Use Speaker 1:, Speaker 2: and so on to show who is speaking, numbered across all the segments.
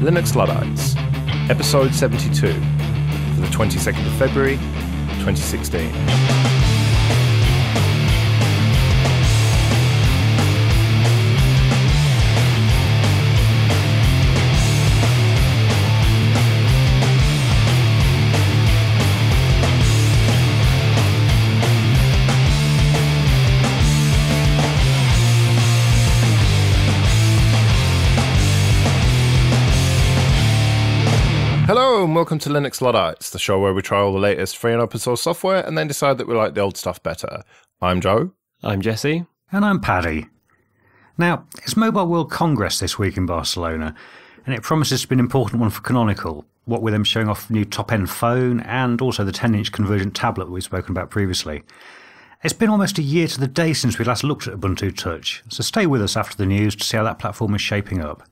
Speaker 1: Linux Luddites, episode 72, for the 22nd of February, 2016. Hello and welcome to Linux Luddites, the show where we try all the latest free and open source software and then decide that we like the old stuff better. I'm Joe.
Speaker 2: I'm Jesse.
Speaker 3: And I'm Paddy. Now, it's Mobile World Congress this week in Barcelona, and it promises to be an important one for Canonical, what with them showing off the new top-end phone and also the 10-inch convergent tablet we've spoken about previously. It's been almost a year to the day since we last looked at Ubuntu Touch, so stay with us after the news to see how that platform is shaping up.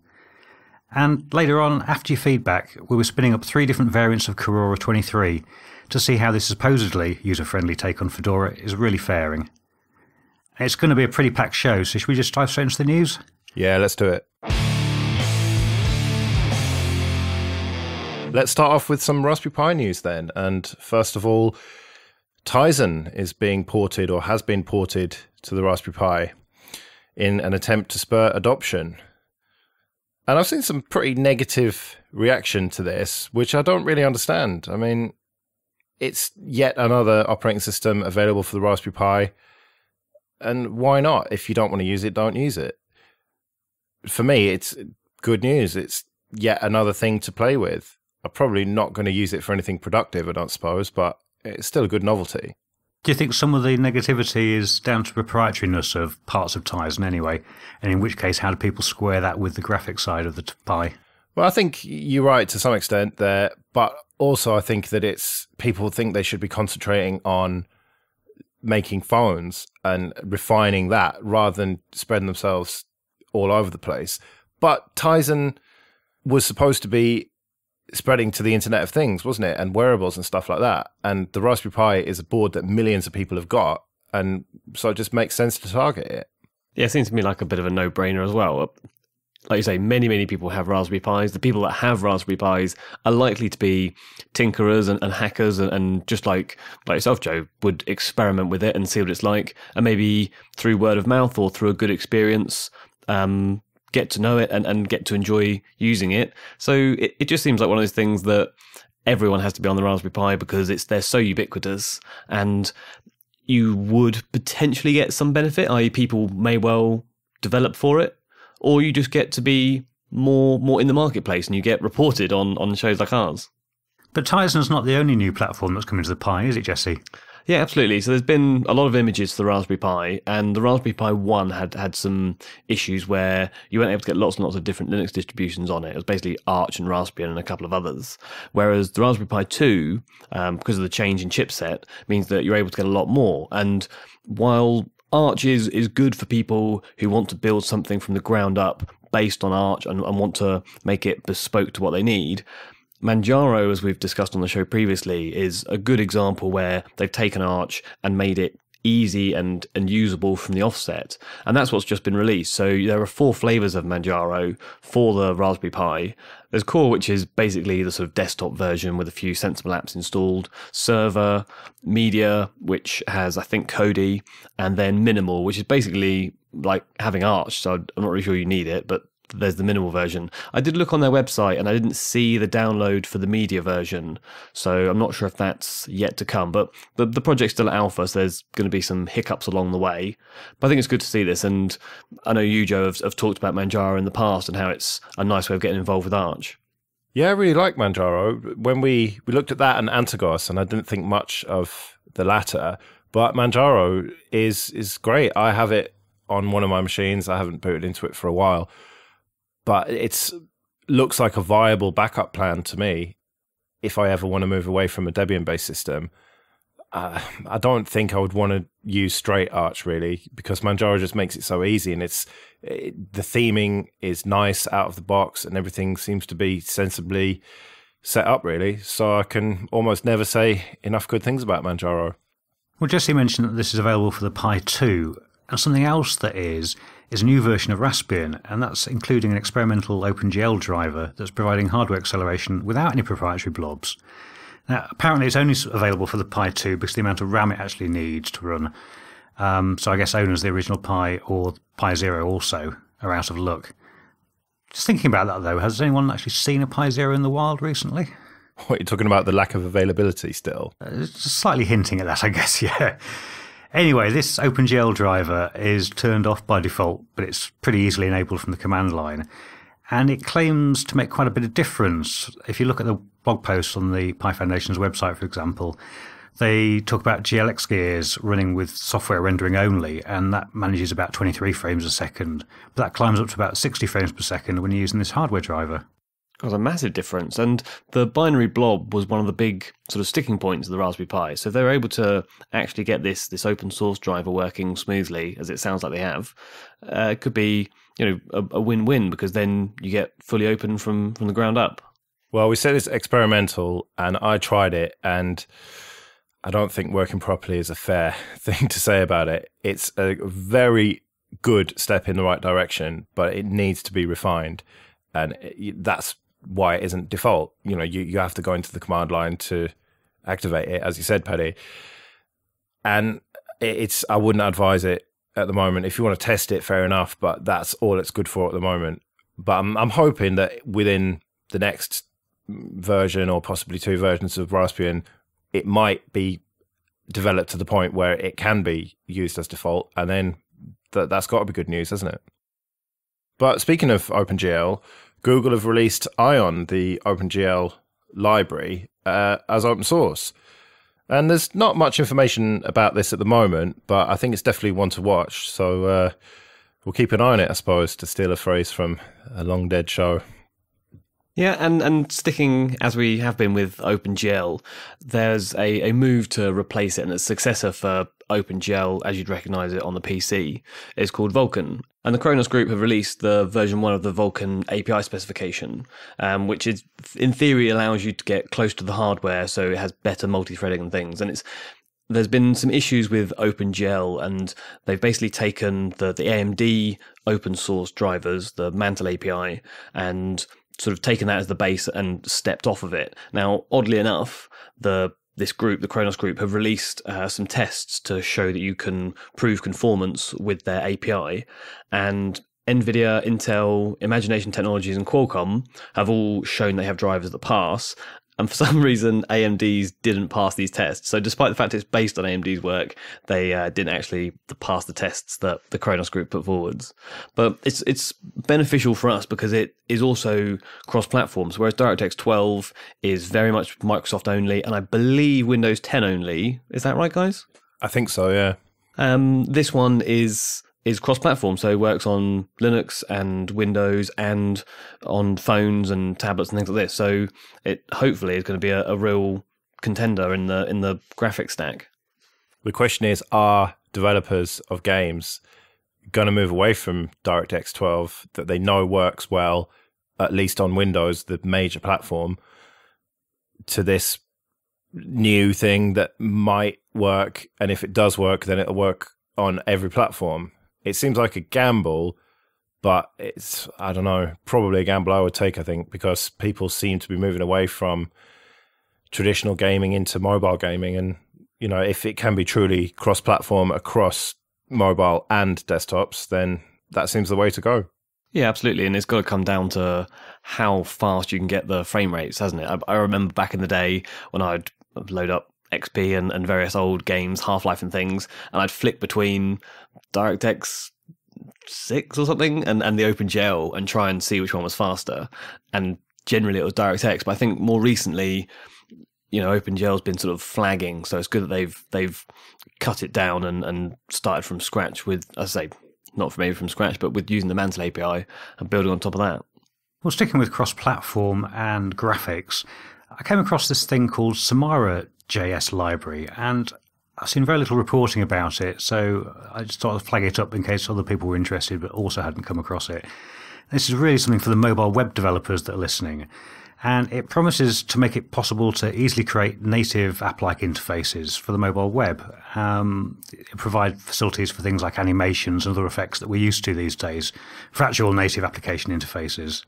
Speaker 3: And later on, after your feedback, we were spinning up 3 different variants of Korora 23 to see how this supposedly user-friendly take on Fedora is really faring. It's going to be a pretty packed show, so should we just dive straight into the news?
Speaker 1: Yeah, let's do it. Let's start off with some Raspberry Pi news then. And first of all, Tizen is being ported or has been ported to the Raspberry Pi in an attempt to spur adoption. And I've seen some pretty negative reaction to this, which I don't really understand. I mean, it's yet another operating system available for the Raspberry Pi. And why not? If you don't want to use it, don't use it. For me, it's good news. It's yet another thing to play with. I'm probably not going to use it for anything productive, I don't suppose, but it's still a good novelty.
Speaker 3: Do you think some of the negativity is down to proprietariness of parts of Tizen anyway? And in which case, how do people square that with the graphic side of the Pi?
Speaker 1: Well, I think you're right to some extent there, but also I think that it's people think they should be concentrating on making phones and refining that rather than spreading themselves all over the place. But Tizen was supposed to be spreading to the Internet of Things, wasn't it? And wearables and stuff like that. And the Raspberry Pi is a board that millions of people have got. And so it just makes sense to target it.
Speaker 2: Yeah, it seems to me like a bit of a no-brainer as well. Like you say, many people have Raspberry Pis. The people that have Raspberry Pis are likely to be tinkerers and hackers and just like yourself, Joe, would experiment with it and see what it's like. And maybe through word of mouth or through a good experience, get to know it and get to enjoy using it. So it just seems like one of those things that everyone has to be on the Raspberry Pi because they're so ubiquitous, and you would potentially get some benefit, i.e. people may well develop for it, or you just get to be more in the marketplace and you get reported on shows like ours.
Speaker 3: But Tizen's not the only new platform that's coming to the Pi, is it, Jesse?
Speaker 2: Yeah, absolutely. So there's been a lot of images to the Raspberry Pi, and the Raspberry Pi 1 had some issues where you weren't able to get lots and lots of different Linux distributions on it. It was basically Arch and Raspbian and a couple of others. Whereas the Raspberry Pi 2, because of the change in chipset, means that you're able to get a lot more. And while Arch is good for people who want to build something from the ground up based on Arch and want to make it bespoke to what they need, Manjaro, as we've discussed on the show previously, is a good example where they've taken Arch and made it easy and usable from the offset. And that's what's just been released. So there are 4 flavors of Manjaro for the Raspberry Pi. There's Core, which is basically the sort of desktop version with a few sensible apps installed. Server, Media, which has, I think, Kodi, and then Minimal, which is basically like having Arch. So I'm not really sure you need it, but there's the minimal version. I did look on their website and I didn't see the download for the media version, so I'm not sure if that's yet to come. But the project's still at alpha, so there's going to be some hiccups along the way. But I think it's good to see this, and I know you, Joe, have talked about Manjaro in the past and how it's a nice way of getting involved with Arch.
Speaker 1: Yeah, I really like Manjaro. When we looked at that and Antigos, and I didn't think much of the latter, but Manjaro is great. I have it on one of my machines. I haven't booted into it for a while. But it looks like a viable backup plan to me if I ever want to move away from a Debian-based system. I don't think I would want to use straight Arch, really, because Manjaro just makes it so easy, and the theming is nice out of the box, and everything seems to be sensibly set up, really. So I can almost never say enough good things about Manjaro.
Speaker 3: Well, Jesse mentioned that this is available for the Pi 2, and something else that is is a new version of Raspbian, and that's including an experimental OpenGL driver that's providing hardware acceleration without any proprietary blobs. Now, apparently it's only available for the Pi 2 because the amount of RAM it actually needs to run. So I guess owners of the original Pi or Pi Zero also are out of luck. Just thinking about that though, has anyone actually seen a Pi Zero in the wild recently?
Speaker 1: What, you're talking about the lack of availability still?
Speaker 3: Just slightly hinting at that, I guess, yeah. Anyway, this OpenGL driver is turned off by default, but it's pretty easily enabled from the command line. And it claims to make quite a bit of difference. If you look at the blog posts on the Pi Foundation's website, for example, they talk about GLX gears running with software rendering only, and that manages about 23 frames a second. But that climbs up to about 60 frames per second when you're using this hardware driver.
Speaker 2: It was a massive difference, and the binary blob was one of the big sort of sticking points of the Raspberry Pi. So if they were able to actually get this open source driver working smoothly, as it sounds like they have, it could be a win-win, because then you get fully open from the ground up.
Speaker 1: Well, we said it's experimental, and I tried it, and I don't think working properly is a fair thing to say about it. It's a very good step in the right direction, but it needs to be refined, and that's why it isn't default. You have to go into the command line to activate it, as you said, Paddy. And I wouldn't advise it at the moment. If you want to test it, fair enough, but that's all it's good for at the moment. But I'm hoping that within the next version, or possibly 2 versions of Raspbian, it might be developed to the point where it can be used as default, and then that's got to be good news, hasn't it? But speaking of OpenGL, Google have released Ion, the OpenGL library, as open source. And there's not much information about this at the moment, but I think it's definitely one to watch. So we'll keep an eye on it, I suppose, to steal a phrase from a long dead show.
Speaker 2: Yeah, and sticking as we have been with OpenGL, there's a move to replace it, and its successor for OpenGL, as you'd recognise it on the PC, is called Vulkan. And the Kronos group have released the version 1 of the Vulkan API specification, which is, in theory, allows you to get close to the hardware, so it has better multi-threading and things. And there's been some issues with OpenGL, and they've basically taken the AMD open source drivers, the Mantle API, and sort of taken that as the base and stepped off of it. Now, oddly enough, this group, the Kronos group, have released some tests to show that you can prove conformance with their API, and NVIDIA, Intel, Imagination Technologies and Qualcomm have all shown they have drivers that pass, and for some reason AMD's didn't pass these tests. So despite the fact it's based on AMD's work, they didn't actually pass the tests that the Kronos group put forwards. But it's beneficial for us because it is also cross-platforms, whereas DirectX 12 is very much Microsoft only, and I believe Windows 10 only. Is that right, guys?
Speaker 1: I think so, yeah.
Speaker 2: This one is cross-platform, so it works on Linux and Windows and on phones and tablets and things like this. So it hopefully is going to be a real contender in the graphics stack.
Speaker 1: The question is, are developers of games going to move away from DirectX 12 that they know works well, at least on Windows, the major platform, to this new thing that might work, and if it does work, then it'll work on every platform? It seems like a gamble, but it's, I don't know, probably a gamble I would take, I think, because people seem to be moving away from traditional gaming into mobile gaming. And, if it can be truly cross-platform across mobile and desktops, then that seems the way to go.
Speaker 2: Yeah, absolutely. And it's got to come down to how fast you can get the frame rates, hasn't it? I remember back in the day when I'd load up XP and various old games, Half-Life and things, and I'd flick between DirectX 6 or something and the OpenGL and try and see which one was faster. And generally it was DirectX, but I think more recently, OpenGL's been sort of flagging, so it's good that they've cut it down and started from scratch with, as I say, not maybe from scratch, but with using the Mantle API and building on top of that.
Speaker 3: Well, sticking with cross-platform and graphics, I came across this thing called Samara.js library, and I've seen very little reporting about it, so I just thought I'd flag it up in case other people were interested but also hadn't come across it. This is really something for the mobile web developers that are listening. And it promises to make it possible to easily create native app-like interfaces for the mobile web. It provides facilities for things like animations and other effects that we're used to these days for actual native application interfaces.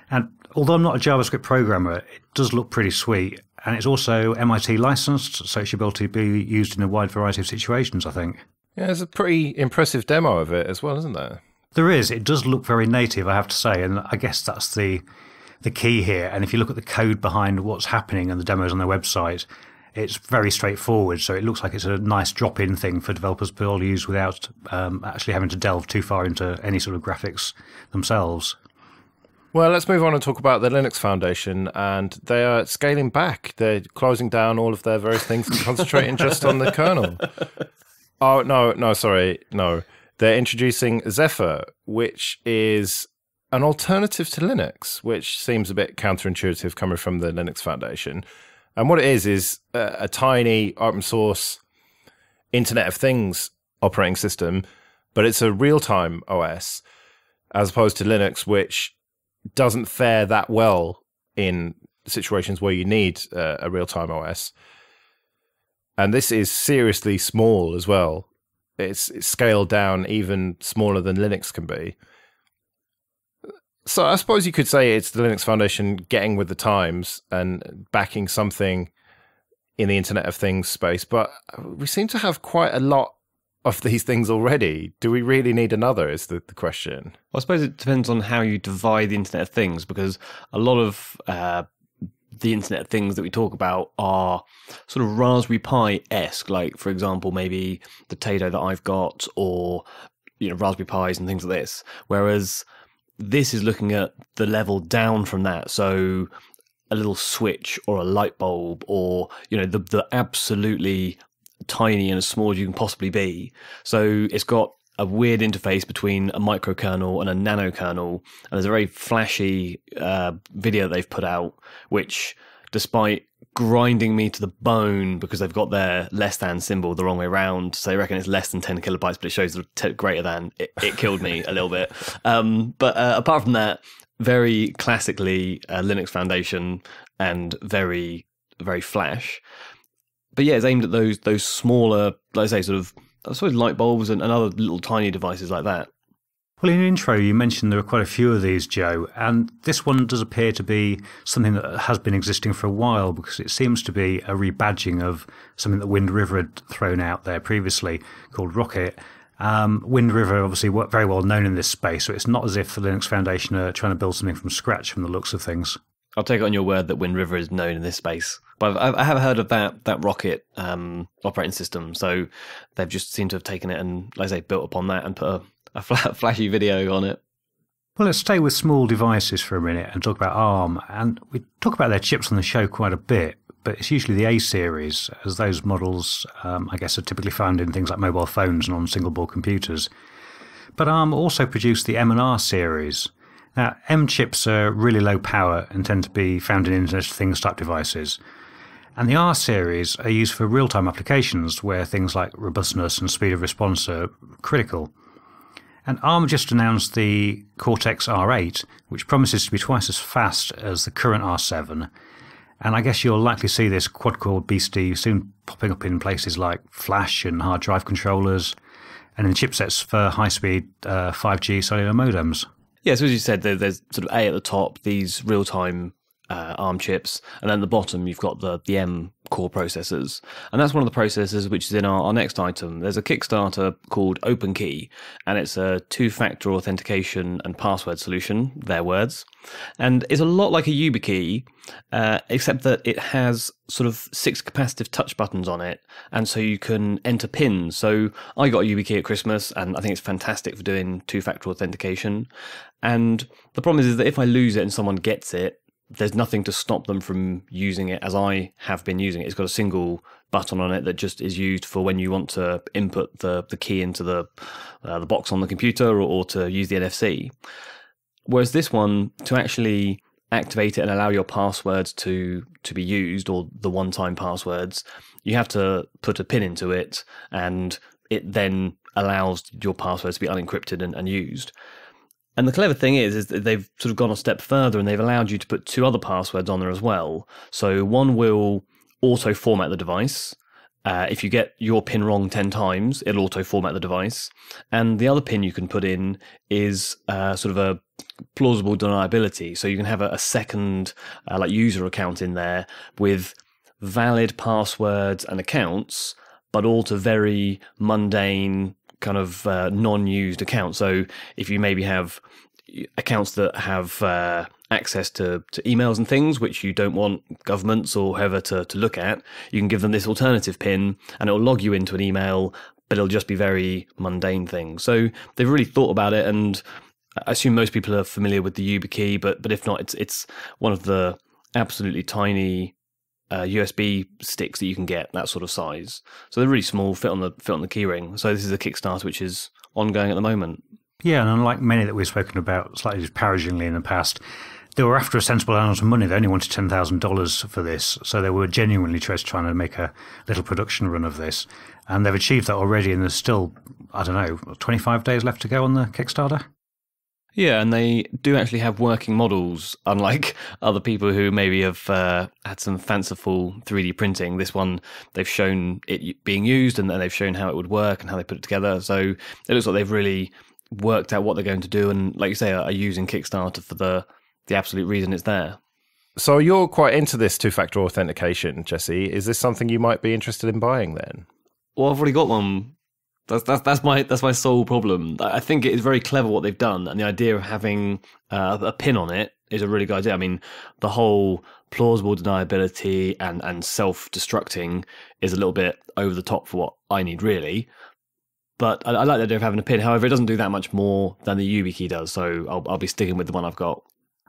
Speaker 3: And although I'm not a JavaScript programmer, it does look pretty sweet. And it's also MIT licensed, so it should be able to be used in a wide variety of situations, I think.
Speaker 1: Yeah, there's a pretty impressive demo of it as well, isn't there?
Speaker 3: There is. It does look very native, I have to say, and I guess that's the key here. And if you look at the code behind what's happening and the demos on their website, it's very straightforward. So it looks like it's a nice drop-in thing for developers to all use without actually having to delve too far into any sort of graphics themselves.
Speaker 1: Well, let's move on and talk about the Linux Foundation, and they are scaling back. They're closing down all of their various things and concentrating just on the kernel. Oh, no. They're introducing Zephyr, which is an alternative to Linux, which seems a bit counterintuitive coming from the Linux Foundation. And what it is a tiny open source Internet of Things operating system, but it's a real-time OS, as opposed to Linux, which doesn't fare that well in situations where you need a real-time OS. And this is seriously small as well. It's scaled down even smaller than Linux can be. So I suppose you could say it's the Linux Foundation getting with the times and backing something in the Internet of Things space. But we seem to have quite a lot of these things already. Do we really need another is the question.
Speaker 2: Well, I suppose it depends on how you divide the Internet of Things, because a lot of the Internet of Things that we talk about are sort of Raspberry Pi-esque, like, for example, maybe the Tato that I've got, or Raspberry Pis and things like this. Whereas this is looking at the level down from that. So a little switch or a light bulb, or the absolutely tiny and as small as you can possibly be. So it's got a weird interface between a microkernel and a nanokernel, and there's a very flashy video they've put out, which, despite grinding me to the bone because they've got their less than symbol the wrong way around, so they reckon it's less than 10 kilobytes, but it shows the greater than, it killed me a little bit. But apart from that, very classically Linux Foundation and very, very flash. But yeah, it's aimed at those smaller, like I say, sort of, I suppose, light bulbs and other little tiny devices like that.
Speaker 3: Well, in your intro, you mentioned there are quite a few of these, Joe, and this one does appear to be something that has been existing for a while, because it seems to be a rebadging of something that Wind River had thrown out there previously called Rocket. Wind River, obviously, very well known in this space, so it's not as if the Linux Foundation are trying to build something from scratch from the looks of things.
Speaker 2: I'll take it on your word that Wind River is known in this space. But I have heard of that Rocket operating system, so they've just seemed to have taken it and, like I say, built upon that and put a flashy video on it.
Speaker 3: Well, let's stay with small devices for a minute and talk about ARM. And we talk about their chips on the show quite a bit, but it's usually the A series, as those models, I guess, are typically found in things like mobile phones and on single-board computers. But ARM also produced the M and R series. Now, M chips are really low power and tend to be found in Internet of Things type devices. And the R series are used for real-time applications where things like robustness and speed of response are critical. And ARM just announced the Cortex R8, which promises to be twice as fast as the current R7. And I guess you'll likely see this quad-core beastie soon popping up in places like flash and hard drive controllers, and in chipsets for high-speed 5G cellular modems.
Speaker 2: Yeah, so as you said, there's sort of A at the top, these real-time ARM chips, and then at the bottom you've got the M core processors, and that's one of the processors which is in our next item. There's a Kickstarter called OpenKey, and it's a two-factor authentication and password solution, their words, and it's a lot like a YubiKey, except that it has sort of 6 capacitive touch buttons on it, and so you can enter pins. So I got a YubiKey at Christmas, and I think it's fantastic for doing two-factor authentication, and the problem is that if I lose it and someone gets it, there's nothing to stop them from using it as I have been using it. It's got a single button on it that just is used for when you want to input the key into the box on the computer, or to use the NFC. Whereas this one, to actually activate it and allow your passwords to be used, or the one-time passwords, you have to put a pin into it, and it then allows your passwords to be unencrypted and used. And the clever thing is that they've sort of gone a step further and they've allowed you to put 2 other passwords on there as well. So one will auto-format the device. If you get your PIN wrong 10 times, it'll auto-format the device. And the other PIN you can put in is sort of a plausible deniability. So you can have a second like user account in there with valid passwords and accounts, but all to very mundane kind of non-used accounts. So if you maybe have accounts that have access to emails and things which you don't want governments or whoever to look at, you can give them this alternative PIN and it'll log you into an email, but it'll just be very mundane things. So they've really thought about it, and I assume most people are familiar with the YubiKey, but if not, it's one of the absolutely tiny USB sticks that you can get, that sort of size. So they're really small, fit on the keyring. So this is a Kickstarter which is ongoing at the moment.
Speaker 3: Yeah, and unlike many that we've spoken about slightly disparagingly in the past, they were after a sensible amount of money. They only wanted $10,000 for this, so they were genuinely just trying to make a little production run of this. And they've achieved that already, and there's still, 25 days left to go on the Kickstarter?
Speaker 2: Yeah, and they do actually have working models, unlike other people who maybe have had some fanciful 3D printing. This one, they've shown it being used, and then they've shown how it would work and how they put it together. So it looks like they've really worked out what they're going to do, and like you say, are using Kickstarter for the absolute reason it's there.
Speaker 1: So you're quite into this two-factor authentication, Jesse. Is this something you might be interested in buying then?
Speaker 2: Well, I've already got one. That's my sole problem. I think it is very clever what they've done, and the idea of having a pin on it is a really good idea. I mean, the whole plausible deniability and self-destructing is a little bit over the top for what I need, really. But I like the idea of having a pin. However, it doesn't do that much more than the YubiKey does, so I'll be sticking with the one I've got.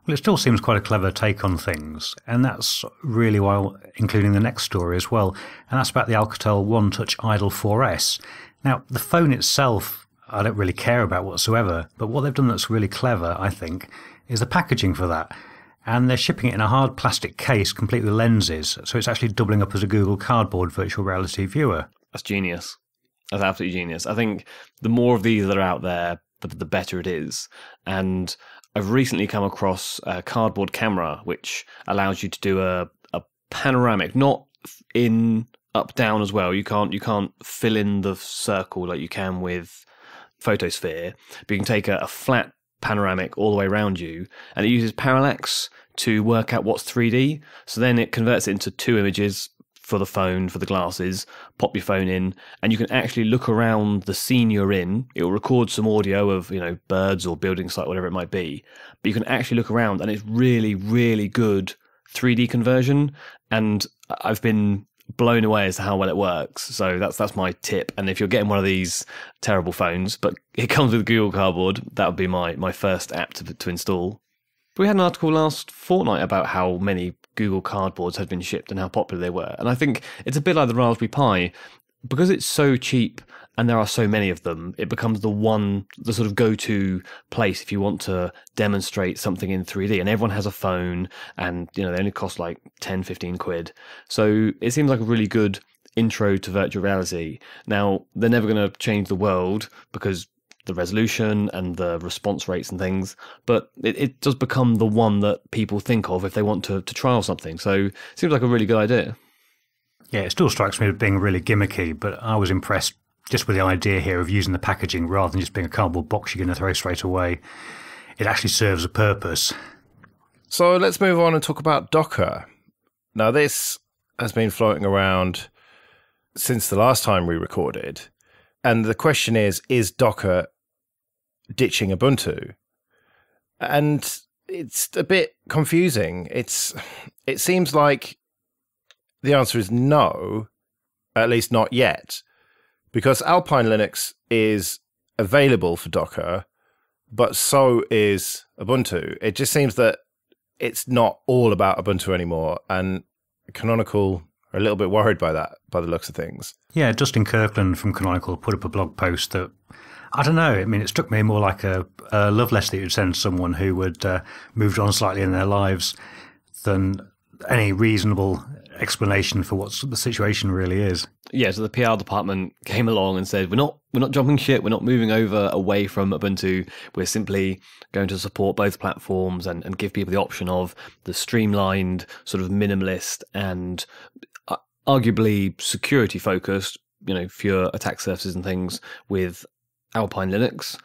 Speaker 3: Well, it still seems quite a clever take on things, and that's really why including the next story as well, and that's about the Alcatel One Touch Idle 4S. Now, the phone itself, I don't really care about whatsoever, but what they've done that's really clever, I think, is the packaging for that. And they're shipping it in a hard plastic case, complete with lenses, so it's actually doubling up as a Google Cardboard virtual reality viewer.
Speaker 2: That's genius. That's absolutely genius. I think the more of these that are out there, the better it is. And I've recently come across a cardboard camera, which allows you to do a panoramic, not in up-down as well. You can't fill in the circle like you can with Photosphere, but you can take a flat panoramic all the way around you, and it uses parallax to work out what's 3D. So then it converts it into 2 images for the phone, for the glasses, pop your phone in, and you can actually look around the scene you're in. It will record some audio of, birds or building site, whatever it might be, but you can actually look around, and it's really, really good 3D conversion, and I've been blown away as to how well it works. So that's my tip. And if you're getting one of these terrible phones, but it comes with Google Cardboard, that would be my first app to install. But we had an article last fortnight about how many Google Cardboards had been shipped and how popular they were. And I think it's a bit like the Raspberry Pi. Because it's so cheap and there are so many of them, it becomes the sort of go-to place if you want to demonstrate something in 3D. And everyone has a phone, and they only cost like 10, 15 quid. So it seems like a really good intro to virtual reality. Now, they're never going to change the world because the resolution and the response rates and things, but it does become the one that people think of if they want to trial something. So it seems like a really good idea.
Speaker 3: Yeah, it still strikes me as being really gimmicky, but I was impressed just with the idea here of using the packaging rather than just being a cardboard box you're going to throw straight away. It actually serves a purpose.
Speaker 1: So let's move on and talk about Docker. Now, this has been floating around since the last time we recorded. And the question is Docker ditching Ubuntu? And it's a bit confusing. It seems like the answer is no, at least not yet, because Alpine Linux is available for Docker, but so is Ubuntu. It just seems that it's not all about Ubuntu anymore, and Canonical are a little bit worried by that, by the looks of things.
Speaker 3: Yeah, Justin Kirkland from Canonical put up a blog post that, I don't know, I mean, it struck me more like a love letter that you'd send someone who had moved on slightly in their lives than any reasonable explanation for what the situation really is.
Speaker 2: Yeah, so the PR department came along and said, we're not jumping ship, we're not moving away from Ubuntu, we're simply going to support both platforms and give people the option of the streamlined, sort of minimalist and arguably security focused, fewer attack surfaces and things with Alpine Linux,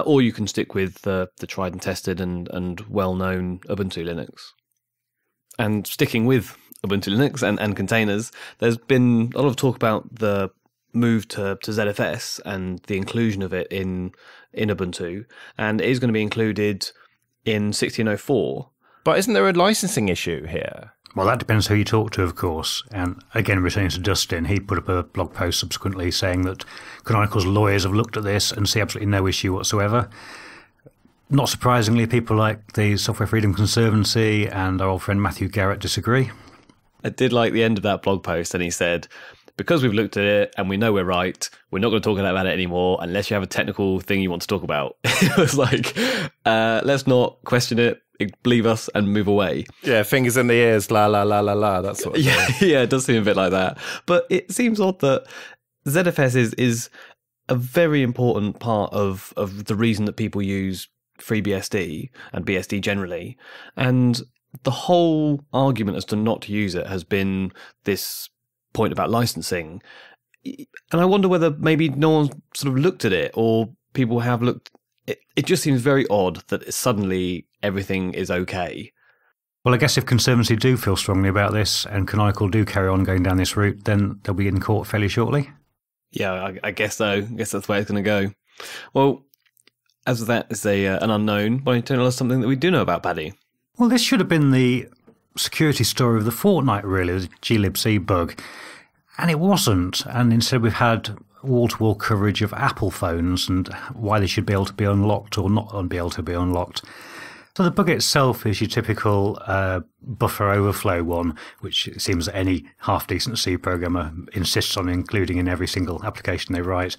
Speaker 2: or you can stick with the tried and tested and well-known Ubuntu Linux. And sticking with Ubuntu Linux and containers, there's been a lot of talk about the move to ZFS and the inclusion of it in Ubuntu, and it is going to be included in 1604.
Speaker 1: But isn't there a licensing issue here?
Speaker 3: Well, that depends who you talk to, of course. And again, returning to Dustin, he put up a blog post subsequently saying that Canonical's lawyers have looked at this and see absolutely no issue whatsoever. Not surprisingly, people like the Software Freedom Conservancy and our old friend Matthew Garrett disagree.
Speaker 2: I did like the end of that blog post, and he said, because we've looked at it and we know we're right, we're not going to talk about it anymore unless you have a technical thing you want to talk about. It was like, let's not question it, believe us, and move away.
Speaker 1: Yeah, fingers in the ears, la, la, la, la, la, that sort of thing.
Speaker 2: Yeah, it does seem a bit like that. But it seems odd that ZFS is a very important part of the reason that people use FreeBSD and BSD generally. And the whole argument as to not to use it has been this point about licensing. And I wonder whether maybe no one's sort of looked at it, or people have looked. It just seems very odd that suddenly everything is okay.
Speaker 3: Well, I guess if Conservancy do feel strongly about this and Canonical do carry on going down this route, then they'll be in court fairly shortly.
Speaker 2: Yeah, I guess so. I guess that's the way it's going to go. Well, as that is an unknown, why don't you tell us something that we do know about Paddy?
Speaker 3: Well, this should have been the security story of the fortnight, really, the glibc bug. And it wasn't. And instead we've had wall-to-wall coverage of Apple phones and why they should be able to be unlocked or not be able to be unlocked. So the bug itself is your typical buffer overflow one, which it seems that any half-decent C programmer insists on including in every single application they write.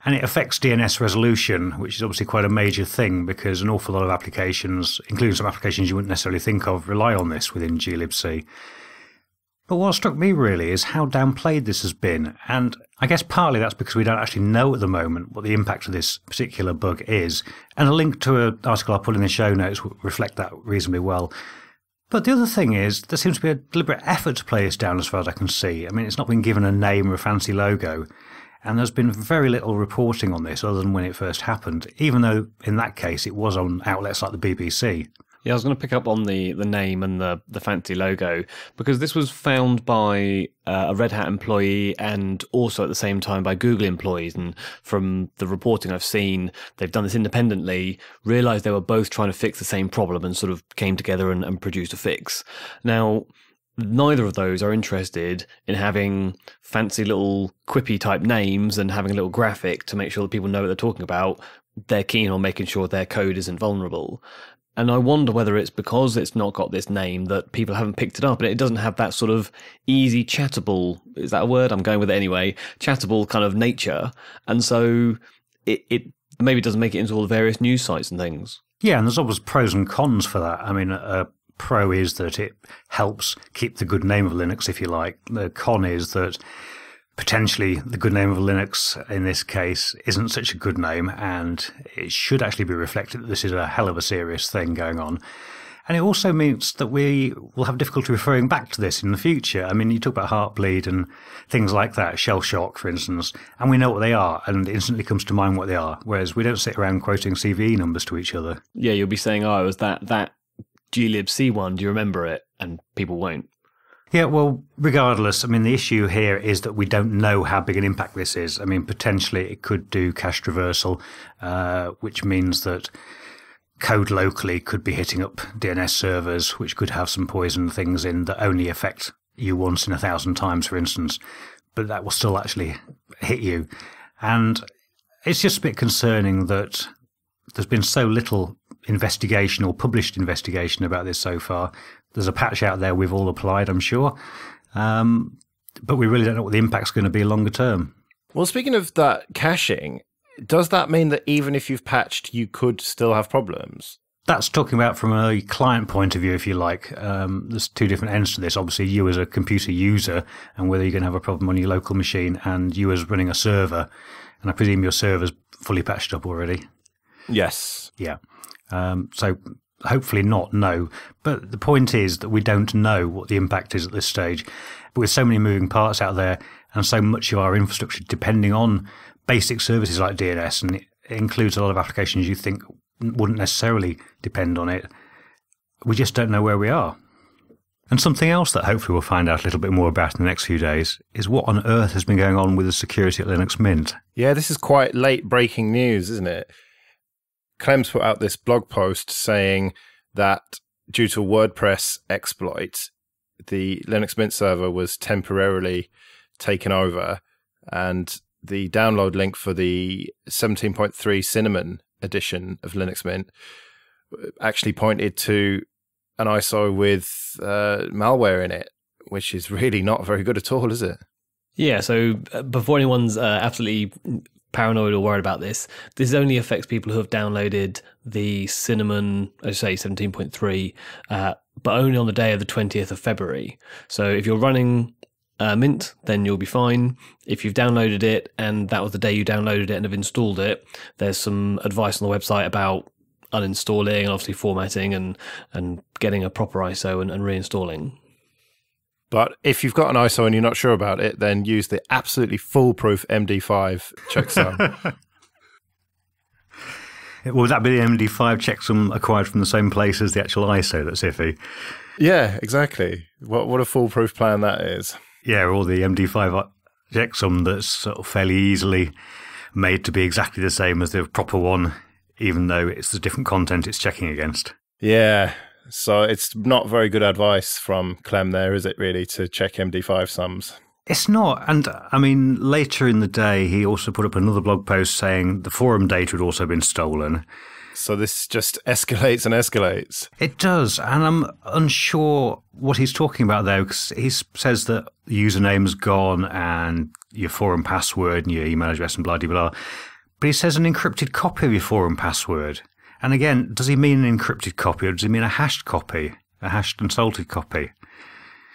Speaker 3: And it affects DNS resolution, which is obviously quite a major thing because an awful lot of applications, including some applications you wouldn't necessarily think of, rely on this within glibc. But what struck me really is how downplayed this has been. And I guess partly that's because we don't actually know at the moment what the impact of this particular bug is. And a link to an article I'll put in the show notes will reflect that reasonably well. But the other thing is, there seems to be a deliberate effort to play this down as far as I can see. I mean, it's not been given a name or a fancy logo. And there's been very little reporting on this other than when it first happened, even though in that case it was on outlets like the BBC.
Speaker 2: Yeah, I was going to pick up on the name and the fancy logo, because this was found by a Red Hat employee and also at the same time by Google employees. And from the reporting I've seen, they've done this independently, realised they were both trying to fix the same problem and sort of came together and produced a fix. Now, neither of those are interested in having fancy little quippy type names and having a little graphic to make sure that people know what they're talking about. They're keen on making sure their code isn't vulnerable. And I wonder whether it's because it's not got this name that people haven't picked it up, and it doesn't have that sort of easy chattable, is that a word? I'm going with it anyway, chattable kind of nature. And so it maybe doesn't make it into all the various news sites and things. Yeah,
Speaker 3: and there's always pros and cons for that. I mean, a pro is that it helps keep the good name of Linux, if you like. The con is that potentially the good name of Linux in this case isn't such a good name, and it should actually be reflected that this is a hell of a serious thing going on. And it also means that we will have difficulty referring back to this in the future. I mean, you talk about Heartbleed and things like that, shell shock, for instance, and we know what they are, and it instantly comes to mind what they are, whereas we don't sit around quoting CVE numbers to each other.
Speaker 2: Yeah, you'll be saying, oh, it was that glibc one, do you remember it? And people won't.
Speaker 3: Yeah, well, regardless, I mean, the issue here is that we don't know how big an impact this is. I mean, potentially it could do cache traversal, which means that code locally could be hitting up DNS servers, which could have some poison things in that only affect you once in 1,000 times, for instance, but that will still actually hit you. And it's just a bit concerning that there's been so little investigation or published investigation about this so far. There's a patch out there we've all applied, I'm sure, but we really don't know what the impact's going to be longer term.
Speaker 1: Well, speaking of that caching, does that mean that even if you've patched, you could still have problems?
Speaker 3: That's talking about from a client point of view, if you like. There's two different ends to this. Obviously, you as a computer user and whether you're going to have a problem on your local machine, and you as running a server. And I presume your server's fully patched up already.
Speaker 1: Yes.
Speaker 3: Yeah. So hopefully not, no. But the point is that we don't know what the impact is at this stage. But with so many moving parts out there and so much of our infrastructure depending on basic services like DNS, and it includes a lot of applications you think wouldn't necessarily depend on it, we just don't know where we are. And something else that hopefully we'll find out a little bit more about in the next few days is what on earth has been going on with the security at Linux Mint.
Speaker 1: Yeah, this is quite late breaking news, isn't it? Clem's put out this blog post saying that due to a WordPress exploit, the Linux Mint server was temporarily taken over, and the download link for the 17.3 Cinnamon edition of Linux Mint actually pointed to an ISO with malware in it, which is really not very good at all, is it?
Speaker 2: Yeah, so before anyone's absolutely paranoid or worried about this only affects people who have downloaded the Cinnamon, as I say, 17.3, but only on the day of the 20th of February. So if you're running Mint, then you'll be fine. If you've downloaded it and that was the day you downloaded it and have installed it, there's some advice on the website about uninstalling and obviously formatting and getting a proper ISO and reinstalling.
Speaker 1: But if you've got an ISO and you're not sure about it, then use the absolutely foolproof MD5 checksum.
Speaker 3: Would that be the MD5 checksum acquired from the same place as the actual ISO that's iffy?
Speaker 1: Yeah, exactly. What a foolproof plan that is.
Speaker 3: Yeah, or the MD5 checksum that's sort of fairly easily made to be exactly the same as the proper one, even though it's the different content it's checking against.
Speaker 1: Yeah, so it's not very good advice from Clem there, is it, really, to check MD5 sums?
Speaker 3: It's not. And, I mean, later in the day, he also put up another blog post saying the forum data had also been stolen.
Speaker 1: So this just escalates and escalates.
Speaker 3: It does, and I'm unsure what he's talking about there, because he says that the username's gone and your forum password and your email address and blah, blah, blah. But he says an encrypted copy of your forum password. And again, does he mean an encrypted copy or does he mean a hashed copy, a hashed and salted copy?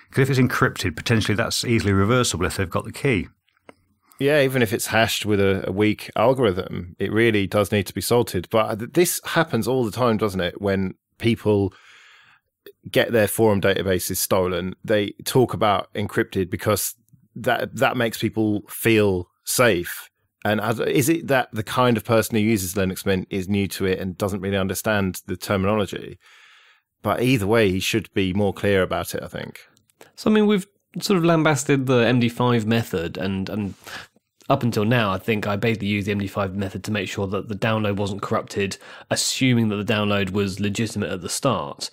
Speaker 3: Because if it's encrypted, potentially that's easily reversible if they've got the key.
Speaker 1: Yeah, even if it's hashed with a weak algorithm, it really does need to be salted. But this happens all the time, doesn't it? When people get their forum databases stolen, they talk about encrypted because that makes people feel safe. And is it that the kind of person who uses Linux Mint is new to it and doesn't really understand the terminology? But either way, he should be more clear about it, I think.
Speaker 2: So, I mean, we've sort of lambasted the MD5 method, and up until now, I think I basically used the MD5 method to make sure that the download wasn't corrupted, assuming that the download was legitimate at the start.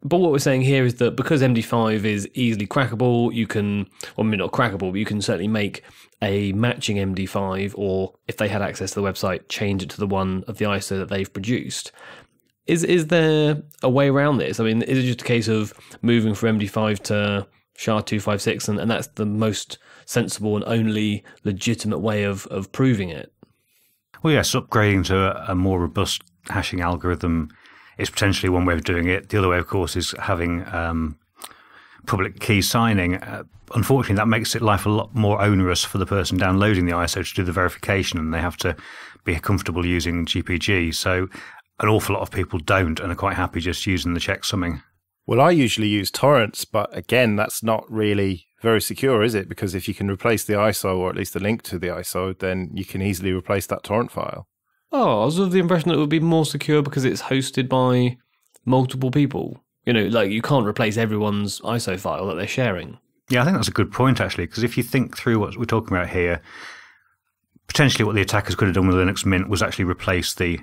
Speaker 2: But what we're saying here is that because MD5 is easily crackable, you can, well, maybe not crackable, but you can certainly make a matching MD5, or if they had access to the website, change it to the one of the ISO that they've produced. Is there a way around this? I mean, is it just a case of moving from MD5 to SHA-256 and that's the most sensible and only legitimate way of proving it?
Speaker 3: Well, yes, upgrading to a more robust hashing algorithm is potentially one way of doing it. The other way, of course, is having public key signing. Unfortunately, that makes it life a lot more onerous for the person downloading the ISO to do the verification, and they have to be comfortable using GPG. So an awful lot of people don't and are quite happy just using the checksumming.
Speaker 1: Well, I usually use torrents, but again, that's not really very secure, is it? Because if you can replace the ISO, or at least the link to the ISO, then you can easily replace that torrent file.
Speaker 2: Oh, I was of the impression that it would be more secure because it's hosted by multiple people. You know, like you can't replace everyone's ISO file that they're sharing.
Speaker 3: Yeah, I think that's a good point, actually, because if you think through what we're talking about here, potentially what the attackers could have done with Linux Mint was actually replace the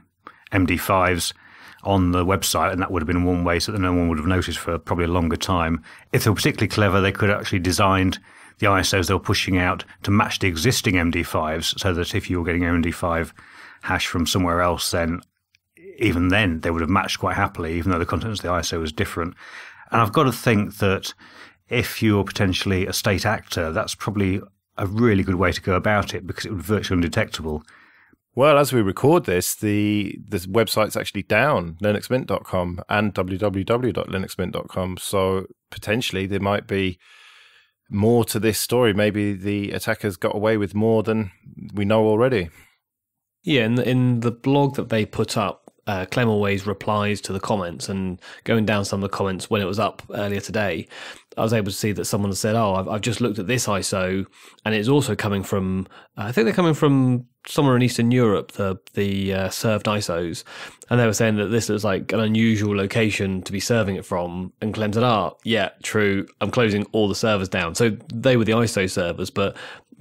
Speaker 3: MD5s on the website, and that would have been one way so that no one would have noticed for probably a longer time. If they were particularly clever, they could have actually designed the ISOs they were pushing out to match the existing MD5s, so that if you were getting an MD5 hash from somewhere else, then even then they would have matched quite happily, even though the contents of the ISO was different. And I've got to think that if you're potentially a state actor, that's probably a really good way to go about it, because it would be virtually undetectable.
Speaker 1: Well, as we record this, the website's actually down, linuxmint.com and www.linuxmint.com. So potentially there might be more to this story. Maybe the attackers got away with more than we know already.
Speaker 2: Yeah, in the blog that they put up, Clem always replies to the comments, and going down some of the comments when it was up earlier today, I was able to see that someone had said, I've just looked at this ISO, and it's also coming from, I think they're coming from somewhere in Eastern Europe, the served ISOs, and they were saying that this is like an unusual location to be serving it from, and Clem said, yeah, true, I'm closing all the servers down. So they were the ISO servers, but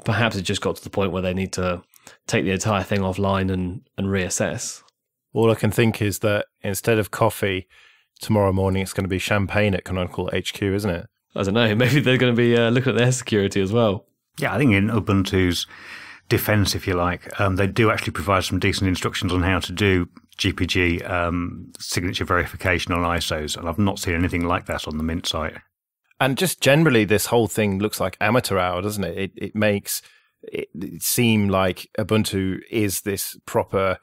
Speaker 2: perhaps it just got to the point where they need to take the entire thing offline and reassess.
Speaker 1: All I can think is that instead of coffee, tomorrow morning it's going to be champagne at Canonical HQ, isn't it?
Speaker 2: I don't know. Maybe they're going to be looking at their security as well.
Speaker 3: Yeah, I think in Ubuntu's defense, if you like, they do actually provide some decent instructions on how to do GPG signature verification on ISOs, and I've not seen anything like that on the Mint site.
Speaker 1: And just generally, this whole thing looks like amateur hour, doesn't it? It makes it seem like Ubuntu is this proper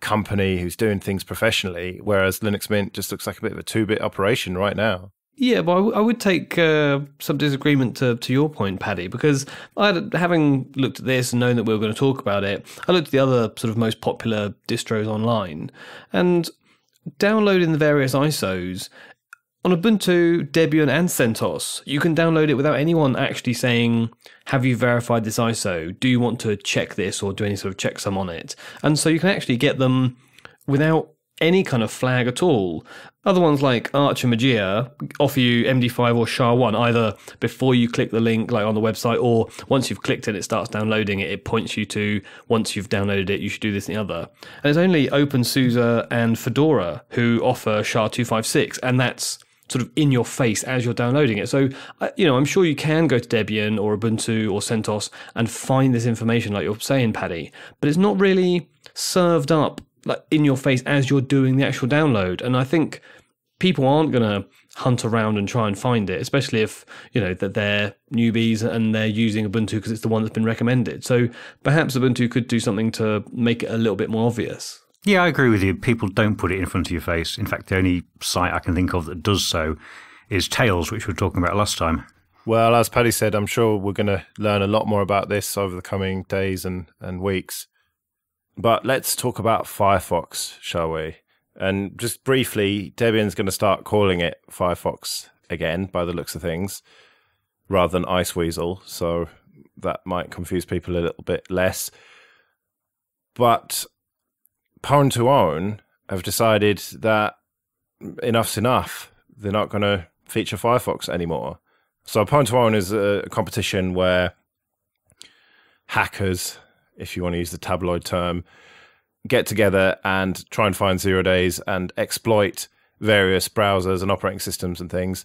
Speaker 1: company who's doing things professionally, whereas Linux Mint just looks like a bit of a 2-bit operation right now.
Speaker 2: Yeah, but I would take some disagreement to your point, Paddy, because having looked at this and known that we were going to talk about it, I looked at the other sort of most popular distros online, and downloading the various ISOs, on Ubuntu, Debian and CentOS, you can download it without anyone actually saying, have you verified this ISO? Do you want to check this or do any sort of checksum on it? And so you can actually get them without any kind of flag at all. Other ones like Arch and Mageia offer you MD5 or SHA-1 either before you click the link like on the website, or once you've clicked it, it starts downloading it. It points you to, once you've downloaded it, you should do this and the other. And it's only OpenSUSE and Fedora who offer SHA-256, and that's sort of in your face as you're downloading it. So, I'm sure you can go to Debian or Ubuntu or CentOS and find this information like you're saying, Paddy, but it's not really served up like in your face as you're doing the actual download. And I think people aren't going to hunt around and try and find it, especially if, that they're newbies and they're using Ubuntu because it's the one that's been recommended. So perhaps Ubuntu could do something to make it a little bit more obvious.
Speaker 3: Yeah, I agree with you. People don't put it in front of your face. In fact, the only site I can think of that does so is Tails, which we were talking about last time.
Speaker 1: Well, as Paddy said, I'm sure we're going to learn a lot more about this over the coming days and weeks. But let's talk about Firefox, shall we? And just briefly, Debian's going to start calling it Firefox again, by the looks of things, rather than Iceweasel. So that might confuse people a little bit less. But Pwn to Own have decided that enough's enough. They're not going to feature Firefox anymore. So Pwn to Own is a competition where hackers, if you want to use the tabloid term, get together and try and find 0 days and exploit various browsers and operating systems and things